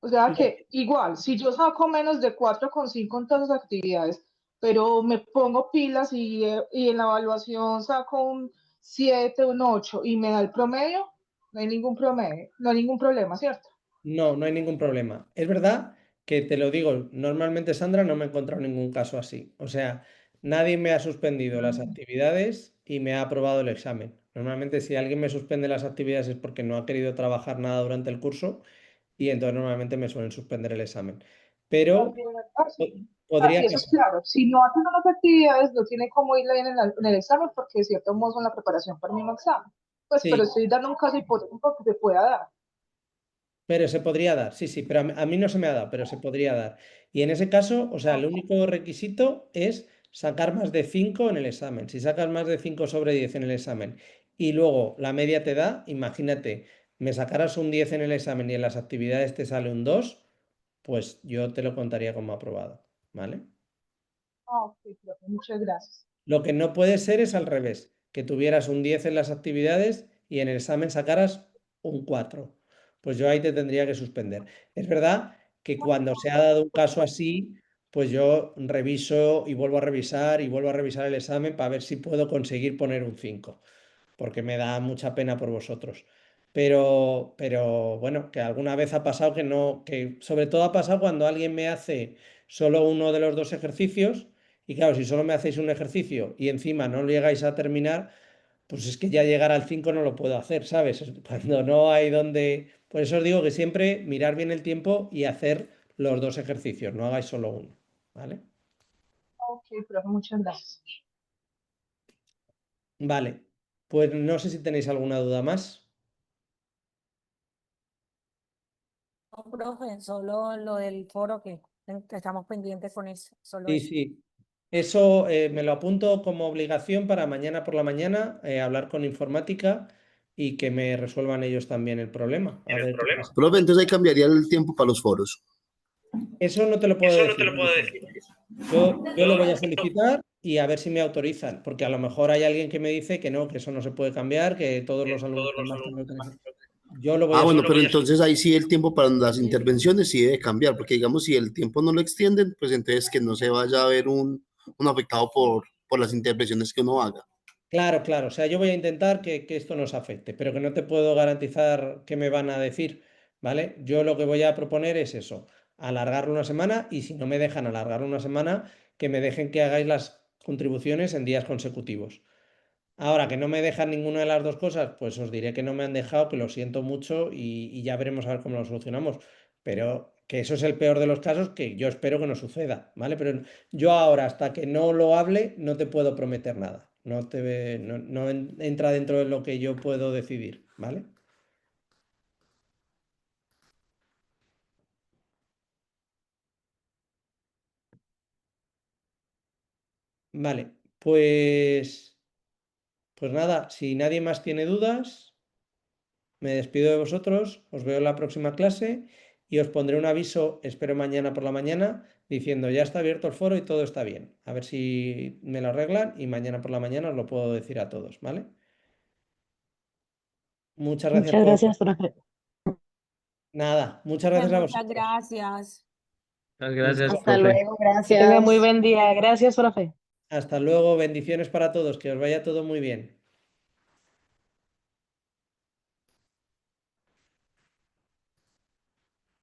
O sea que igual, si yo saco menos de 4,5 en todas las actividades, pero me pongo pilas y en la evaluación saco un 7, un 8 y me da el promedio, no hay ningún promedio, no hay ningún problema, ¿cierto? No, no hay ningún problema. Es verdad que te lo digo, normalmente Sandra no me he encontrado ningún caso así. O sea, nadie me ha suspendido las actividades y me ha aprobado el examen. Normalmente si alguien me suspende las actividades es porque no ha querido trabajar nada durante el curso y entonces normalmente me suelen suspender el examen. Pero Así, podría eso es pasar. claro. Si no hacen unas actividades, no tiene cómo ir en el examen porque de cierto modo son la preparación para el mismo examen. Pues, pero Sí, estoy dando un caso hipotético que se pueda dar. pero se podría dar, sí, sí, pero a mí no se me ha dado, pero se podría dar. Y en ese caso, o sea, el único requisito es sacar más de 5 en el examen. Si sacas más de 5 sobre 10 en el examen y luego la media te da, imagínate, me sacaras un 10 en el examen y en las actividades te sale un 2, pues yo te lo contaría como aprobado, ¿vale? Ok, profe, muchas gracias. Lo que no puede ser es al revés, que tuvieras un 10 en las actividades y en el examen sacaras un 4. Pues yo ahí te tendría que suspender. Es verdad que cuando se ha dado un caso así, pues yo reviso y vuelvo a revisar y vuelvo a revisar el examen para ver si puedo conseguir poner un 5, porque me da mucha pena por vosotros. Pero bueno, que alguna vez ha pasado que no, que sobre todo ha pasado cuando alguien me hace solo uno de los dos ejercicios, y claro, si solo me hacéis un ejercicio y encima no lo llegáis a terminar, pues es que ya llegar al 5 no lo puedo hacer, ¿sabes? Cuando no hay donde... Por eso os digo que siempre mirar bien el tiempo y hacer los dos ejercicios, no hagáis solo uno, ¿vale? Ok, profe, muchas gracias. Vale, pues no sé si tenéis alguna duda más. No, profe, solo lo del foro que estamos pendientes con eso, solo Sí, eso. sí. Eso me lo apunto como obligación para mañana por la mañana, hablar con informática y que me resuelvan ellos también el problema. A ver qué pasa. Profe, entonces ahí cambiaría el tiempo para los foros. Eso no te lo puedo decir, Melissa. Yo lo voy a solicitar y a ver si me autorizan, porque a lo mejor hay alguien que me dice que no, que eso no se puede cambiar, que todos los alumnos del máster lo tienen que hacer. Yo lo voy Ah, a bueno, pero solicitar. entonces ahí sí el tiempo para las intervenciones sí debe cambiar, porque digamos, si el tiempo no lo extienden, pues entonces que no se vaya a ver un afectado por las intervenciones que uno haga. Claro, claro. O sea, yo voy a intentar que esto nos afecte, pero que no te puedo garantizar qué me van a decir, ¿vale? Yo lo que voy a proponer es eso, alargarlo una semana y si no me dejan alargarlo una semana, que me dejen que hagáis las contribuciones en días consecutivos. Ahora que no me dejan ninguna de las dos cosas, pues os diré que no me han dejado, que lo siento mucho y ya veremos a ver cómo lo solucionamos. Pero que eso es el peor de los casos que yo espero que no suceda, ¿vale? Pero yo ahora, hasta que no lo hable, no te puedo prometer nada. No entra dentro de lo que yo puedo decidir, ¿vale? Vale, pues nada, si nadie más tiene dudas. Me despido de vosotros, os veo en la próxima clase y os pondré un aviso, espero mañana por la mañana, diciendo ya está abierto el foro y todo está bien. A ver si me lo arreglan y mañana por la mañana os lo puedo decir a todos, ¿vale? Muchas gracias Muchas por... gracias, profe. Nada, muchas Profe, gracias a muchas vosotros. gracias. Muchas Un gracias, Hasta profe. luego, Que tenga muy gracias. buen día. Gracias, profe. Hasta luego, bendiciones para todos, que os vaya todo muy bien.